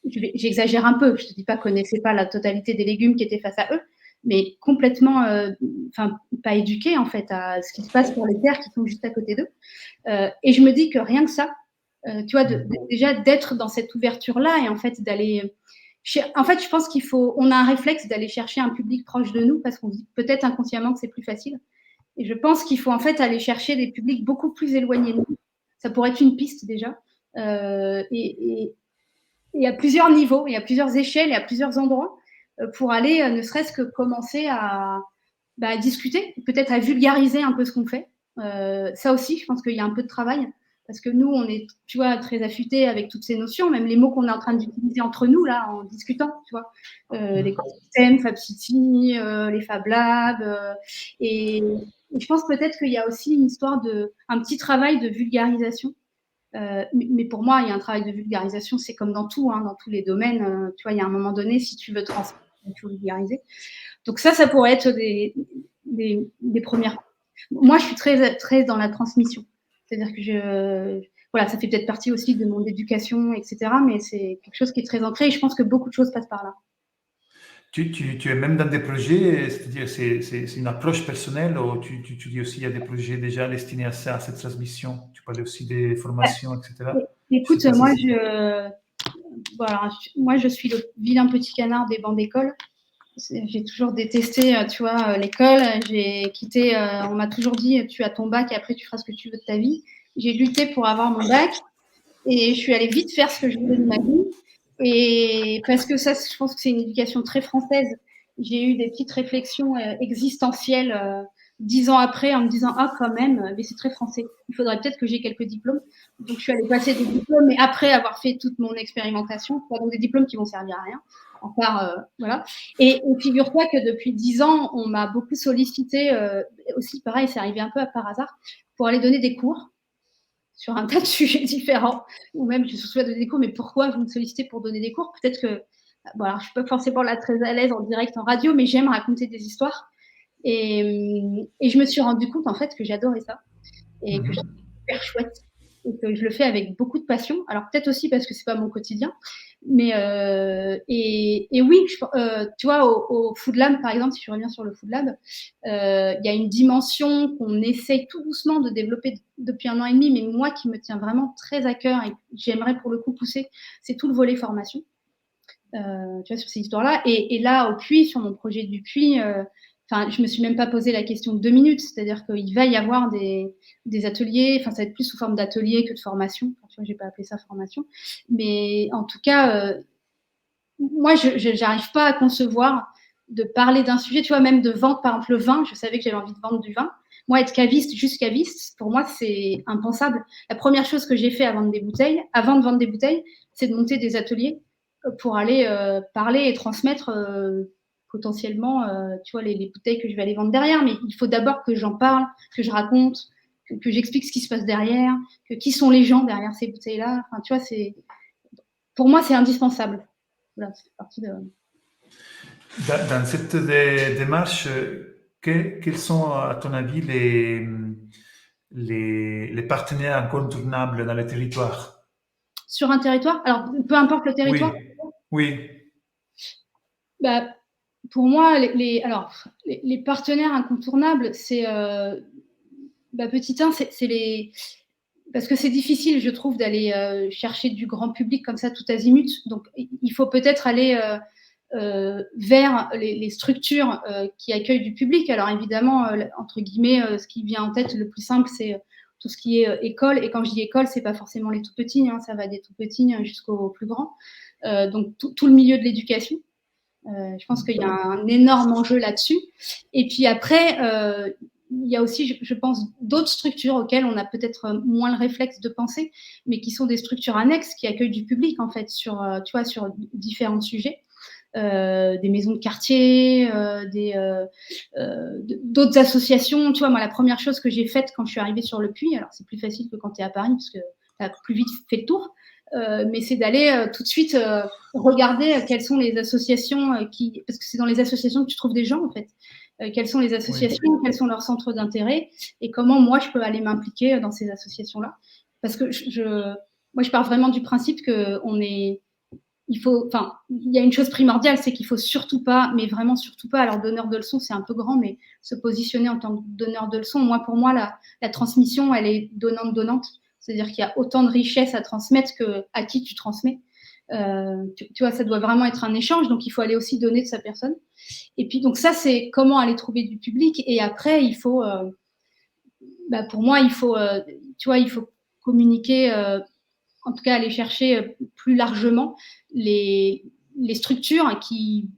j'exagère un peu, je ne te dis pas connaissaient pas la totalité des légumes qui étaient face à eux, mais complètement, pas éduqués en fait à ce qui se passe sur les terres qui sont juste à côté d'eux. Et je me dis que rien que ça, tu vois, déjà d'être dans cette ouverture-là et en fait d'aller. En fait, je pense on a un réflexe d'aller chercher un public proche de nous parce qu'on dit peut-être inconsciemment que c'est plus facile. Et je pense qu'il faut en fait aller chercher des publics beaucoup plus éloignés de nous. Ça pourrait être une piste déjà. Et à plusieurs niveaux, et à plusieurs échelles, et à plusieurs endroits, pour aller ne serait-ce que commencer à discuter, peut-être à vulgariser un peu ce qu'on fait. Ça aussi, je pense qu'il y a un peu de travail. Parce que nous, on est, tu vois, très affûtés avec toutes ces notions, même les mots qu'on est en train d'utiliser entre nous, là, en discutant, tu vois. L'écosystème, FabCity, les Fab Labs. Et je pense peut-être qu'il y a aussi une histoire un petit travail de vulgarisation. Mais pour moi, il y a un travail de vulgarisation, c'est comme dans tout, dans tous les domaines. Tu vois, il y a un moment donné, si tu veux transmettre, il faut vulgariser. Donc ça pourrait être des premières. Moi, je suis très, très dans la transmission. C'est-à-dire que voilà, ça fait peut-être partie aussi de mon éducation, etc. Mais c'est quelque chose qui est très ancré et je pense que beaucoup de choses passent par là. Tu es même dans des projets, c'est-à-dire c'est une approche personnelle ou tu dis aussi il y a des projets déjà destinés à ça, à cette transmission. Tu parlais aussi des formations, etc. Écoute, moi, je suis le vilain petit canard des bancs d'école. J'ai toujours détesté, tu vois, l'école. J'ai quitté, on m'a toujours dit, tu as ton bac et après tu feras ce que tu veux de ta vie. J'ai lutté pour avoir mon bac et je suis allée vite faire ce que je voulais de ma vie. Et parce que ça, je pense que c'est une éducation très française. J'ai eu des petites réflexions existentielles 10 ans après en me disant, ah, quand même, mais c'est très français. Il faudrait peut-être que j'ai quelques diplômes. Donc, je suis allée passer des diplômes, mais après avoir fait toute mon expérimentation, donc des diplômes qui vont servir à rien. Voilà. Et figure-toi que depuis 10 ans, on m'a beaucoup sollicité, aussi pareil, c'est arrivé un peu par hasard, pour aller donner des cours sur un tas de sujets différents, ou même je souhaite donner des cours, mais pourquoi vous me sollicitez pour donner des cours? Peut-être que, bon, alors, je suis pas forcément là très à l'aise en direct en radio, mais j'aime raconter des histoires. Et je me suis rendu compte en fait que j'adorais ça et que c'était super chouette et que je le fais avec beaucoup de passion. Alors peut-être aussi parce que c'est pas mon quotidien, mais et oui, tu vois, au Food Lab par exemple, si je reviens sur le Food Lab, il y a une dimension qu'on essaye tout doucement de développer depuis 1 an et demi, mais moi qui me tient vraiment très à cœur et que j'aimerais pour le coup pousser, c'est tout le volet formation. Tu vois, sur ces histoires-là. Et là, au Puy, sur mon projet du Puy, je me suis même pas posé la question de 2 minutes, c'est-à-dire qu'il va y avoir des ateliers, ça va être plus sous forme d'ateliers que de formation. Tu vois, j'ai pas appelé ça formation, mais en tout cas, moi, je n'arrive pas à concevoir de parler d'un sujet, tu vois, même de vendre, par exemple, le vin. Je savais que j'avais envie de vendre du vin. Moi, être caviste, juste caviste, pour moi, c'est impensable. La première chose que j'ai fait avant de vendre des bouteilles, c'est de monter des ateliers pour aller parler et transmettre potentiellement, tu vois, les bouteilles que je vais aller vendre derrière. Mais il faut d'abord que j'en parle, que je raconte, que j'explique ce qui se passe derrière, qui sont les gens derrière ces bouteilles-là. Enfin, tu vois, pour moi, c'est indispensable. Voilà, c'est partie de. Dans cette démarche, quels sont, à ton avis, les partenaires incontournables dans le territoire? Sur un territoire? Alors, peu importe le territoire? Oui. Pour moi, les partenaires incontournables, c'est petit 1, c'est les. Parce que c'est difficile, je trouve, d'aller chercher du grand public comme ça tout azimut. Donc, il faut peut-être aller vers les structures qui accueillent du public. Alors, évidemment, entre guillemets, ce qui vient en tête le plus simple, c'est tout ce qui est école. Et quand je dis école, c'est pas forcément les tout petits, ça va des tout petits jusqu'aux plus grands. Donc, tout le milieu de l'éducation. Je pense qu'il y a un énorme enjeu là-dessus. Et puis après, il y a aussi, je pense, d'autres structures auxquelles on a peut-être moins le réflexe de penser, mais qui sont des structures annexes qui accueillent du public, en fait, sur différents sujets. des maisons de quartier, d'autres associations. Tu vois, moi, la première chose que j'ai faite quand je suis arrivée sur le Puy, alors c'est plus facile que quand tu es à Paris, parce que tu as plus vite fait le tour, mais c'est d'aller tout de suite regarder quelles sont les associations parce que c'est dans les associations que tu trouves des gens, en fait. Quelles sont les associations, quels sont leurs centres d'intérêt, et comment moi je peux aller m'impliquer dans ces associations-là. Parce que moi je pars vraiment du principe que il y a une chose primordiale, c'est qu'il faut surtout pas, mais vraiment surtout pas, alors donneur de leçons c'est un peu grand, mais se positionner en tant que donneur de leçons, pour moi la transmission elle est donnante-donnante, c'est-à-dire qu'il y a autant de richesse à transmettre qu'à qui tu transmets. Tu vois, ça doit vraiment être un échange, donc il faut aller aussi donner de sa personne. Et puis donc ça c'est comment aller trouver du public, et après il faut, pour moi il faut, tu vois, il faut communiquer, en tout cas aller chercher plus largement les structures qui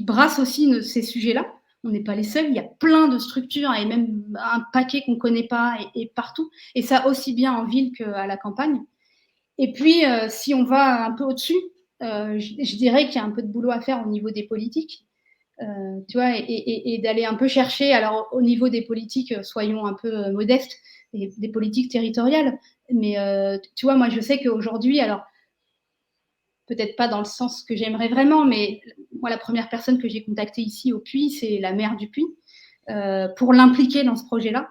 brassent aussi ces sujets-là. On n'est pas les seuls, il y a plein de structures et même un paquet qu'on ne connaît pas et partout, et ça aussi bien en ville qu'à la campagne. Et puis, si on va un peu au-dessus, je dirais qu'il y a un peu de boulot à faire au niveau des politiques, tu vois, et d'aller un peu chercher, alors au niveau des politiques, soyons un peu modestes, des politiques territoriales, mais tu vois, moi je sais qu'aujourd'hui, alors peut-être pas dans le sens que j'aimerais vraiment, mais moi la première personne que j'ai contactée ici au Puy, c'est la maire du Puy, pour l'impliquer dans ce projet-là,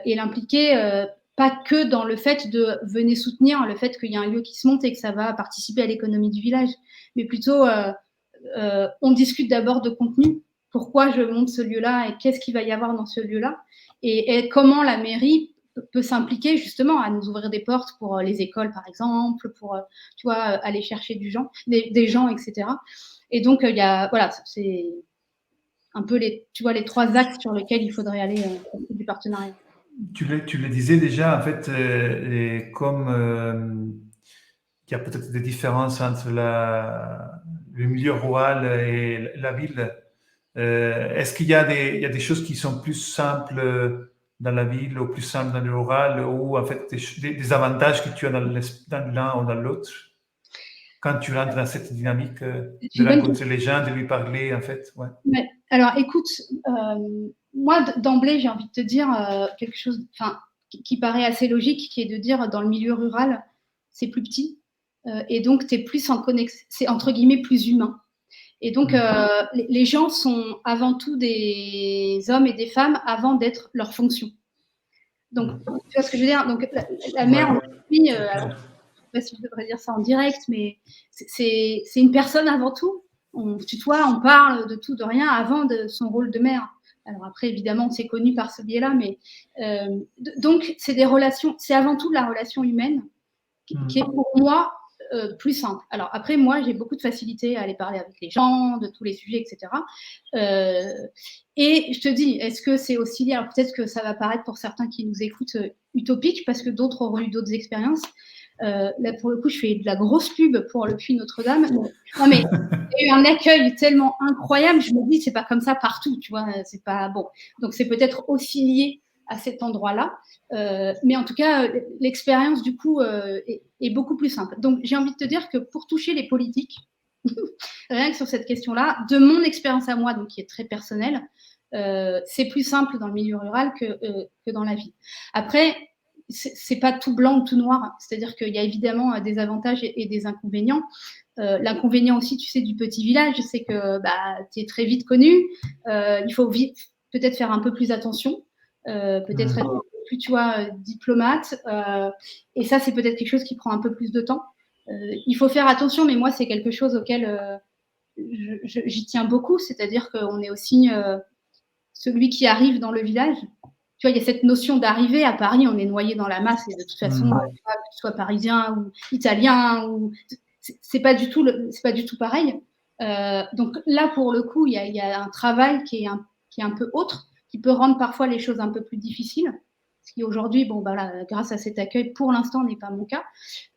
et l'impliquer pas que dans le fait de venir soutenir le fait qu'il y a un lieu qui se monte et que ça va participer à l'économie du village, mais plutôt on discute d'abord de contenu, pourquoi je monte ce lieu-là et qu'est-ce qu'il va y avoir dans ce lieu-là, et comment la mairie peut s'impliquer justement à nous ouvrir des portes pour les écoles par exemple, pour tu vois, aller chercher des gens, etc. Et donc il y a, voilà, c'est un peu les trois axes sur lesquels il faudrait aller du partenariat. Tu le disais déjà, en fait, comme il y a peut-être des différences entre le milieu rural et la ville, est-ce qu'il y a des choses qui sont plus simples dans la ville ou plus simples dans le rural, ou en fait des avantages que tu as dans l'un ou dans l'autre quand tu rentres dans cette dynamique de rencontrer les gens, de lui parler, en fait, ouais. Ouais. Alors, écoute, moi, d'emblée, j'ai envie de te dire quelque chose qui paraît assez logique, qui est de dire dans le milieu rural, c'est plus petit, et donc tu es plus en connexion, c'est entre guillemets plus humain. Et donc, les gens sont avant tout des hommes et des femmes avant d'être leur fonction. Donc, tu vois ce que je veux dire? Donc, la mère, aujourd'hui, je ne sais pas si je devrais dire ça en direct, mais c'est une personne avant tout. On se tutoie, on parle de tout, de rien, avant de son rôle de mère. Alors après, évidemment, c'est connu par ce biais-là, mais donc c'est des relations, c'est avant tout la relation humaine qui est pour moi plus simple. Alors après, moi, j'ai beaucoup de facilité à aller parler avec les gens, de tous les sujets, etc. Et je te dis, est-ce que c'est aussi lié? Alors peut-être que ça va paraître pour certains qui nous écoutent utopique, parce que d'autres auront eu d'autres expériences. Là, pour le coup, je fais de la grosse pub pour le Puy Notre-Dame. Non, mais il y a eu un accueil tellement incroyable, je me dis, c'est pas comme ça partout, tu vois, c'est pas bon. Donc, c'est peut-être aussi lié à cet endroit-là. Mais en tout cas, l'expérience, du coup, est beaucoup plus simple. Donc, j'ai envie de te dire que pour toucher les politiques, rien que sur cette question-là, de mon expérience à moi, donc qui est très personnelle, c'est plus simple dans le milieu rural que dans la ville. Après, c'est pas tout blanc ou tout noir, c'est-à-dire qu'il y a évidemment des avantages et des inconvénients. L'inconvénient aussi, tu sais, du petit village, c'est que tu es très vite connu, il faut vite peut-être faire un peu plus attention, peut-être être plus, tu vois, diplomate, et ça, c'est peut-être quelque chose qui prend un peu plus de temps. Il faut faire attention, mais moi, c'est quelque chose auquel j'y tiens beaucoup, c'est-à-dire qu'on est aussi celui qui arrive dans le village. Tu vois, il y a cette notion d'arriver à Paris, on est noyé dans la masse, et de toute façon, que tu sois parisien ou italien, c'est pas du tout pareil. Donc là, pour le coup, il y a un travail qui est un peu autre, qui peut rendre parfois les choses un peu plus difficiles. Ce qui aujourd'hui, bon, bah là, grâce à cet accueil, pour l'instant, n'est pas mon cas.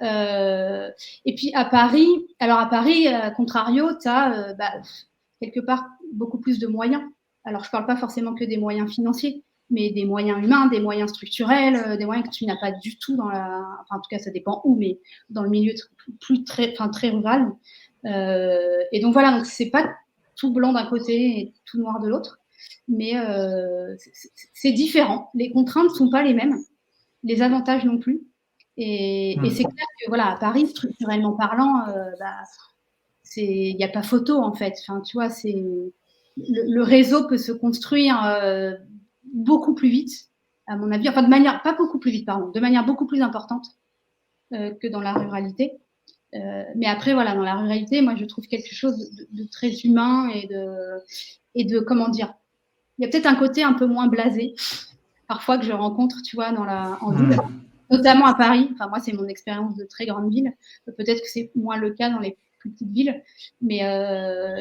Et puis à Paris, à contrario, tu as quelque part beaucoup plus de moyens. Alors, je ne parle pas forcément que des moyens financiers, mais des moyens humains, des moyens structurels, des moyens que tu n'as pas du tout dans en tout cas, ça dépend où, mais dans le milieu très rural. Et donc voilà, donc c'est pas tout blanc d'un côté et tout noir de l'autre, mais c'est différent. Les contraintes ne sont pas les mêmes, les avantages non plus. Et c'est clair que voilà, à Paris, structurellement parlant, il n'y a pas photo en fait. Enfin, tu vois, le réseau peut se construire beaucoup plus vite, à mon avis. Enfin, de manière, pas beaucoup plus vite, pardon, de manière beaucoup plus importante que dans la ruralité. Mais après, voilà, dans la ruralité, moi, je trouve quelque chose de très humain et de comment dire. Il y a peut-être un côté un peu moins blasé, parfois, que je rencontre, tu vois, en ville, notamment à Paris. Enfin, moi, c'est mon expérience de très grande ville. Peut-être que c'est moins le cas dans les plus petites villes, mais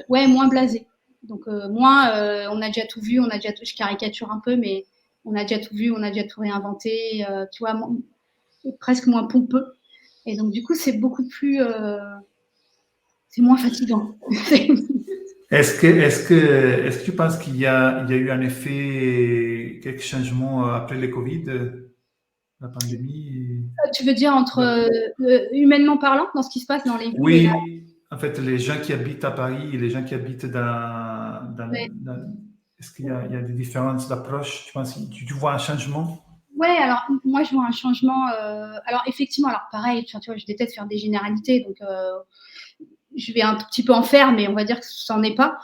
ouais, moins blasé. Donc, moins, on a déjà tout vu, je caricature un peu, mais on a déjà tout vu, on a déjà tout réinventé, tu vois, presque moins pompeux. Et donc, du coup, c'est beaucoup plus. C'est moins fatigant. Est-ce que tu penses qu'il y a eu un effet, quelques changements après le Covid, la pandémie? Tu veux dire humainement parlant, dans ce qui se passe dans les villes Oui, en fait, les gens qui habitent à Paris et les gens qui habitent Ouais. est-ce qu'il y a des différences d'approche? Tu penses, tu vois un changement? Ouais, alors moi je vois un changement. Alors effectivement, alors pareil, tu vois, je déteste faire des généralités, donc je vais un tout petit peu en faire, mais on va dire que ça n'en est pas.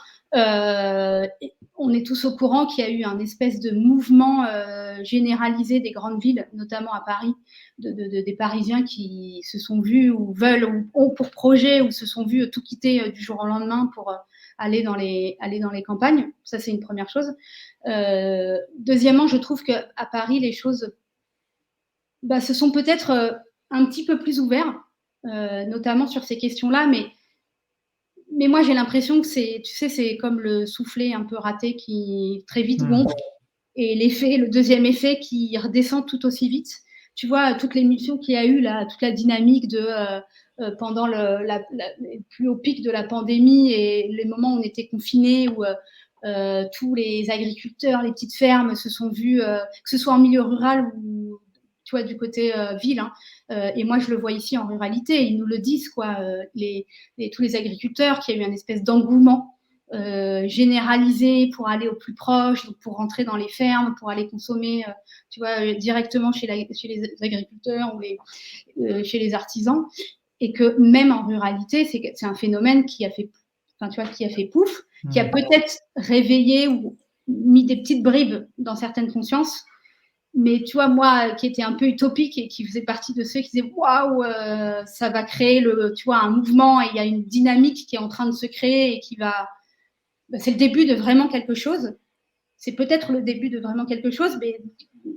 On est tous au courant qu'il y a eu un espèce de mouvement généralisé des grandes villes, notamment à Paris, des Parisiens qui se sont vus ou veulent ou ont pour projet ou se sont vus tout quitter du jour au lendemain pour aller dans les campagnes. Ça, c'est une première chose. Deuxièmement, je trouve qu'à Paris, les choses se sont peut-être un petit peu plus ouvertes, notamment sur ces questions-là, mais moi, j'ai l'impression que c'est comme le soufflet un peu raté qui très vite gonfle et le deuxième effet qui redescend tout aussi vite. Tu vois, toute l'émission qu'il y a eu là, toute la dynamique pendant le plus haut pic de la pandémie et les moments où on était confinés, où tous les agriculteurs, les petites fermes se sont vus, que ce soit en milieu rural ou tu vois, du côté ville. Hein. Et moi, je le vois ici en ruralité. Ils nous le disent, quoi. Tous les agriculteurs, qu'il y a eu une espèce d'engouement généralisé pour aller au plus proche, donc pour rentrer dans les fermes, pour aller consommer, tu vois, directement chez les agriculteurs ou chez les artisans. Et que même en ruralité, c'est un phénomène qui a fait, enfin, tu vois, qui a fait pouf, qui a peut-être réveillé ou mis des petites bribes dans certaines consciences. Mais tu vois, moi, qui était un peu utopique et qui faisait partie de ceux qui disaient waouh, ça va créer tu vois, un mouvement et il y a une dynamique qui est en train de se créer et qui va. C'est le début de vraiment quelque chose. C'est peut-être le début de vraiment quelque chose, mais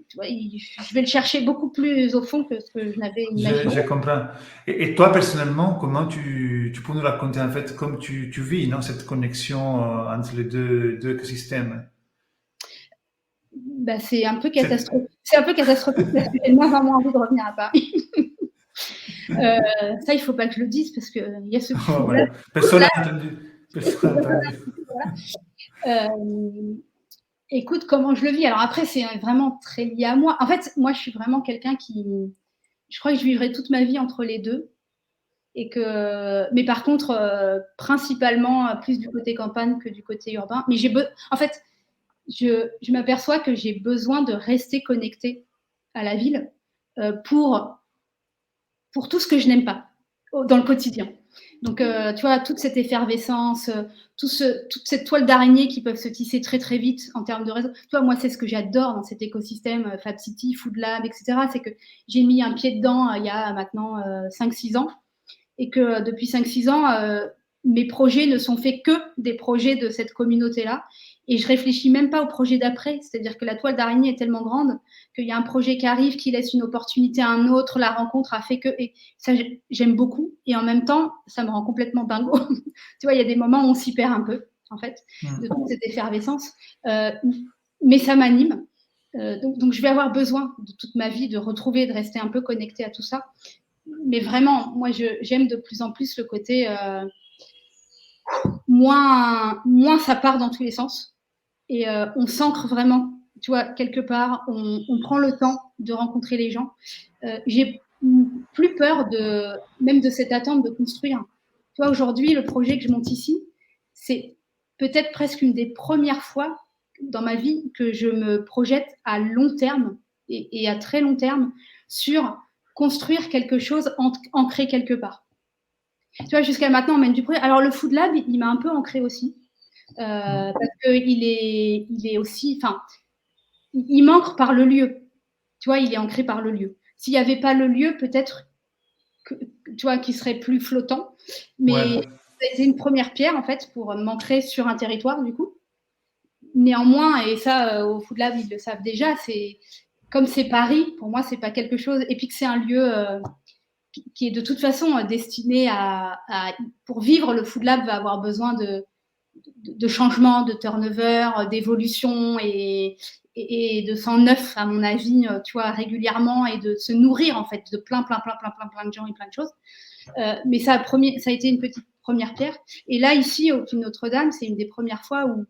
tu vois, je vais le chercher beaucoup plus au fond que ce que je n'avais imaginé. Je comprends. Et toi, personnellement, comment tu peux nous raconter, en fait, comme tu vis, non, cette connexion entre les deux écosystèmes? C'est un peu catastrophique. C'est un peu catastrophique parce que j'ai moins en moins envie de revenir à Paris. Ça, il ne faut pas que je le dise parce qu'il y a ce Oh, voilà. Personne n'a entendu. Personne n'a entendu. Écoute, comment je le vis. Alors après, c'est vraiment très lié à moi. En fait, moi, je suis vraiment quelqu'un qui. Je crois que je vivrai toute ma vie entre les deux. Mais par contre, principalement plus du côté campagne que du côté urbain. Mais en fait, je m'aperçois que j'ai besoin de rester connectée à la ville pour tout ce que je n'aime pas dans le quotidien. Donc, tu vois, toute cette effervescence, toute cette toile d'araignée qui peuvent se tisser très très vite en termes de réseau. Tu vois, moi, c'est ce que j'adore dans cet écosystème Fab City, Food Lab, etc. C'est que j'ai mis un pied dedans il y a maintenant 5-6 ans et que depuis 5-6 ans, mes projets ne sont faits que des projets de cette communauté-là. Et je réfléchis même pas au projet d'après. C'est-à-dire que la toile d'araignée est tellement grande qu'il y a un projet qui arrive, qui laisse une opportunité à un autre. La rencontre a fait que. Et ça, j'aime beaucoup. Et en même temps, ça me rend complètement dingo. Tu vois, il y a des moments où on s'y perd un peu, en fait, de toute cette effervescence. Mais ça m'anime. Donc, je vais avoir besoin de toute ma vie de retrouver, de rester un peu connectée à tout ça. Mais vraiment, moi, j'aime de plus en plus le côté moins ça part dans tous les sens. Et on s'ancre vraiment, tu vois, quelque part, on prend le temps de rencontrer les gens. J'ai plus peur même de cette attente de construire. Tu vois, aujourd'hui, le projet que je monte ici, c'est peut-être presque une des premières fois dans ma vie que je me projette à long terme et à très long terme sur construire quelque chose ancré quelque part. Tu vois, jusqu'à maintenant, on mène du projet. Alors, le Food Lab, il m'a un peu ancré aussi. Parce qu'il est aussi, enfin, il m'ancre par le lieu. Tu vois, il est ancré par le lieu. S'il n'y avait pas le lieu, peut-être que, tu vois, qu'il serait plus flottant. Mais c'est une première pierre, en fait, pour m'ancrer sur un territoire, du coup. Néanmoins, et ça, au Food Lab, ils le savent déjà, c'est comme c'est Paris, pour moi, c'est pas quelque chose. Et puis que c'est un lieu qui est de toute façon destiné pour vivre, le Food Lab va avoir besoin de changement, de turnover, d'évolution et de sang neuf, à mon avis, tu vois, régulièrement, et de se nourrir, en fait, de plein de gens et plein de choses. Mais ça a été une petite première pierre. Et là, ici, au Puy Notre-Dame, c'est une des premières fois où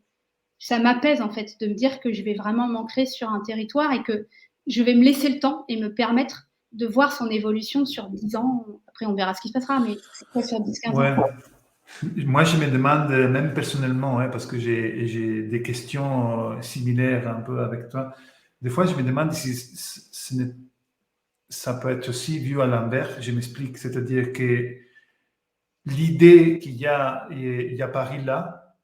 ça m'apaise, en fait, de me dire que je vais vraiment m'ancrer sur un territoire et que je vais me laisser le temps et me permettre de voir son évolution sur 10 ans. Après, on verra ce qui se passera, mais c'est quoi sur 10-15 ans? Moi, je me demande, même personnellement, parce que j'ai des questions similaires un peu avec toi. Des fois, je me demande si ça peut être aussi vu à l'envers. Je m'explique, c'est-à-dire que l'idée qu'il y a Paris là,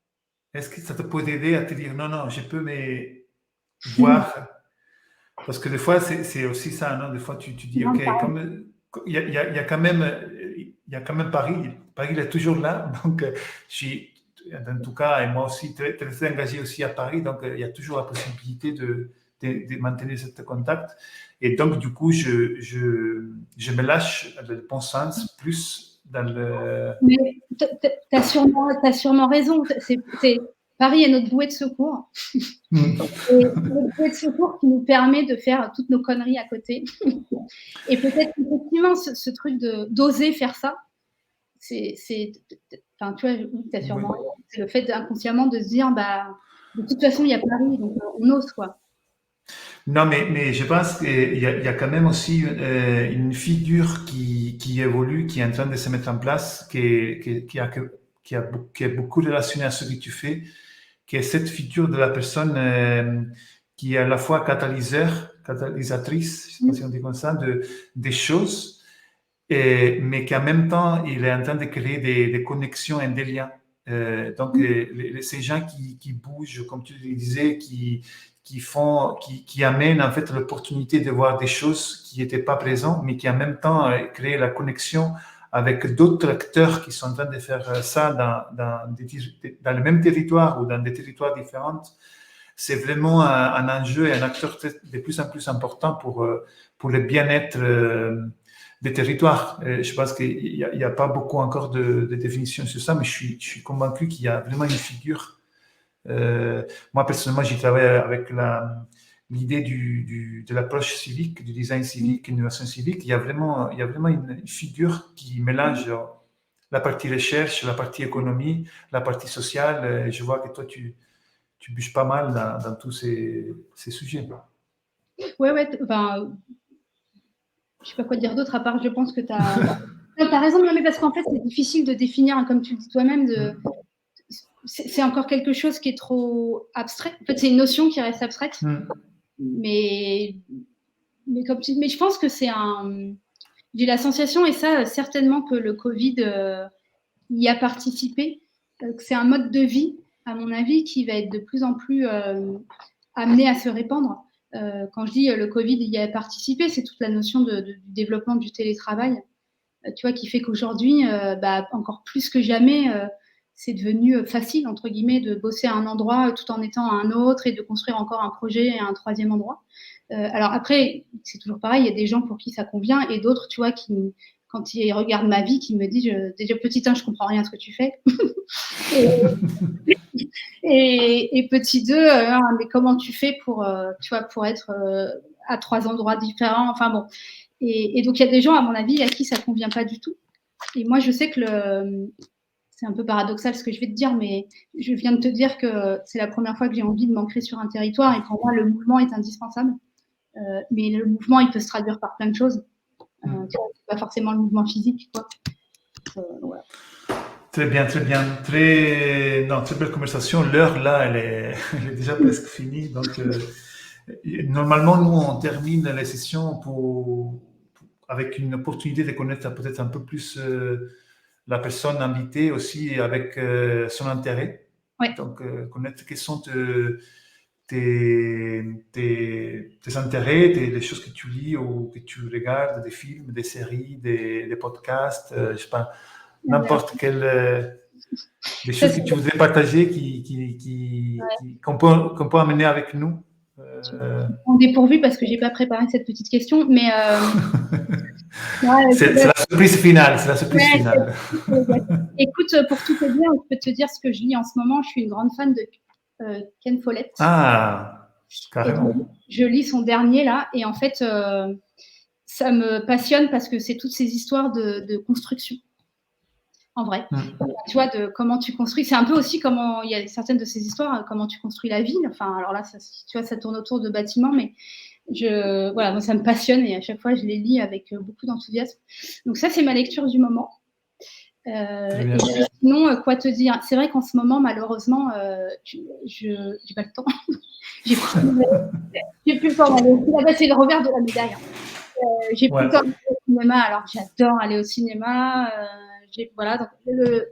est-ce que ça te peut aider à te dire non, non, je peux me voir. Parce que des fois, c'est aussi ça, non? Des fois, tu dis, OK, comme il y a quand même Paris. Paris, il est toujours là. Donc, je suis, en tout cas, et moi aussi, très, très engagé aussi à Paris. Donc, il y a toujours la possibilité de maintenir ce contact. Et donc, du coup, je me lâche dans le bon sens, plus dans le... Mais tu as sûrement raison. Paris est notre bouée de secours. Et notre bouée de secours qui nous permet de faire toutes nos conneries à côté. Et peut-être effectivement, ce truc d'oser faire ça, enfin, tu vois, tu as sûrement raison. C'est le fait inconsciemment de se dire, bah, de toute façon, il y a Paris, donc on ose, quoi. Non, mais je pense qu'il y a quand même aussi une figure qui évolue, qui est en train de se mettre en place, qui est beaucoup relationnée à ce que tu fais, qui est cette figure de la personne qui est à la fois catalysatrice, je ne sais pas si on dit comme ça, des choses, mais qu'en même temps, il est en train de créer des connexions et des liens. Donc, ces gens qui bougent, comme tu le disais, qui amènent en fait l'opportunité de voir des choses qui n'étaient pas présentes, mais qui en même temps créent la connexion avec d'autres acteurs qui sont en train de faire ça dans le même territoire ou dans des territoires différents. C'est vraiment un enjeu et un acteur de plus en plus important pour le bien-être des territoires. Je pense qu'il n'y a pas beaucoup encore de définitions sur ça, mais je suis convaincu qu'il y a vraiment une figure. Moi, personnellement, j'y travaille avec l'idée de l'approche civique, du design civique, l'innovation civique. Il y a vraiment une figure qui mélange la partie recherche, la partie économie, la partie sociale. Je vois que toi, tu bûches pas mal dans tous ces sujets. Ouais, enfin, je sais pas quoi dire d'autre, à part je pense que tu as raison, mais parce qu'en fait, c'est difficile de définir, comme tu le dis toi-même, c'est encore quelque chose qui est trop abstrait. En fait, c'est une notion qui reste abstraite. Mais je pense que j'ai la sensation, et ça, certainement que le Covid y a participé, que c'est un mode de vie, à mon avis, qui va être de plus en plus amené à se répandre. Quand je dis le Covid y a participé, c'est toute la notion du développement du télétravail, tu vois, qui fait qu'aujourd'hui, encore plus que jamais, c'est devenu facile, entre guillemets, de bosser à un endroit tout en étant à un autre et de construire encore un projet à un troisième endroit. Alors après, c'est toujours pareil, il y a des gens pour qui ça convient et d'autres, tu vois, quand ils regardent ma vie, qui me disent déjà petit 1, je comprends rien à ce que tu fais. et petit 2, mais comment tu fais pour être à 3 endroits différents, enfin bon. Et donc il y a des gens, à mon avis, à qui ça convient pas du tout. Et moi, je sais que c'est un peu paradoxal ce que je vais te dire, mais je viens de te dire que c'est la première fois que j'ai envie de m'ancrer sur un territoire, et pour moi, le mouvement est indispensable. Mais le mouvement, il peut se traduire par plein de choses. Pas forcément le mouvement physique, quoi. Voilà. Très bien, très bien. Très belle conversation. L'heure, là, elle est déjà presque finie. Donc, normalement, nous, on termine les sessions avec une opportunité de connaître peut-être un peu plus la personne invitée aussi avec son intérêt. Ouais. Donc, connaître quels sont tes intérêts, les choses que tu lis ou que tu regardes, des films, des séries, des podcasts, je sais pas, n'importe quelle des choses que tu voudrais partager qu'on peut amener avec nous. On est dépourvu parce que j'ai pas préparé cette petite question, mais c'est la surprise finale. C'est la surprise finale. Écoute, pour tout te dire, je peux te dire ce que je lis en ce moment. Je suis une grande fan de Ken Follett. Ah, carrément. Je lis son dernier là, et en fait, ça me passionne parce que c'est toutes ces histoires de construction. En vrai, tu vois, de comment tu construis. C'est un peu aussi comment il y a certaines de ces histoires, comment tu construis la ville. Enfin, alors là, ça, tu vois, ça tourne autour de bâtiments, mais voilà, moi, ça me passionne et à chaque fois, je les lis avec beaucoup d'enthousiasme. Donc ça, c'est ma lecture du moment. Et sinon, quoi te dire? C'est vrai qu'en ce moment, malheureusement, j'ai pas le temps. J'ai plus le temps d'aller au cinéma. C'est le revers de la médaille. J'ai plus le temps d'aller au cinéma, alors j'adore aller au cinéma. Voilà, donc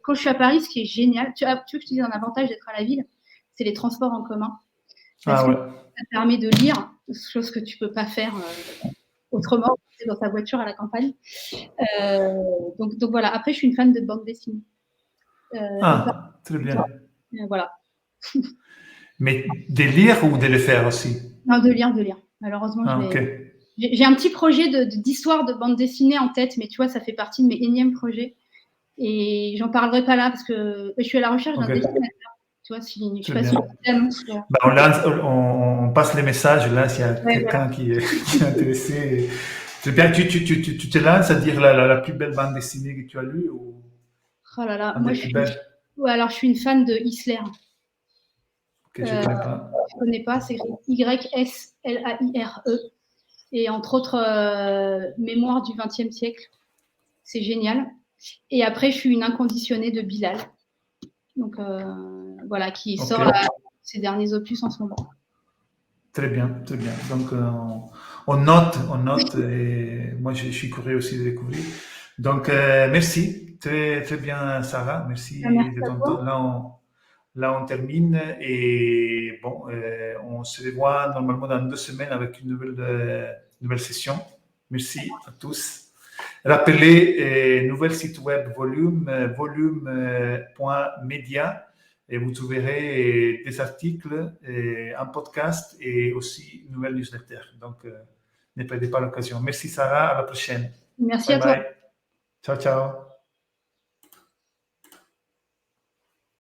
quand je suis à Paris, ce qui est génial, tu veux que je te dise un avantage d'être à la ville, c'est les transports en commun. Parce que ça permet de lire, chose que tu peux pas faire autrement, dans ta voiture à la campagne. Donc voilà. Après, je suis une fan de bande dessinée. Très bien. Voilà. Mais de lire ou de le faire aussi? Non, de lire. Malheureusement, j'ai un petit projet d'histoire de bande dessinée en tête, mais tu vois, ça fait partie de mes énièmes projets. Et j'en parlerai pas là parce que je suis à la recherche d'un dessinateur. Tu vois, si je passe une annonce. On passe les messages là s'il y a quelqu'un qui est intéressé. C'est bien, tu te lances à dire la plus belle bande dessinée que tu as lue ou... Oh là là, moi alors je suis une fan de Isler. Que je ne connais pas. Je connais pas, c'est Yslaire. Et entre autres, Mémoire du XXe siècle. C'est génial. Et après, je suis une inconditionnée de Bilal. Donc voilà, qui sort ses derniers opus en ce moment. Très bien, très bien. Donc on note et moi je suis curieux aussi de découvrir. Donc merci, très, très bien Sarah, merci de ton temps. Là on termine et bon, on se revoit normalement dans 2 semaines avec une nouvelle session. Merci à tous. Rappelez, nouvel site web volume.media et vous trouverez des articles, un podcast et aussi une nouvelle newsletter. Donc, ne perdez pas l'occasion. Merci Sarah, à la prochaine. Merci à toi. Ciao, ciao.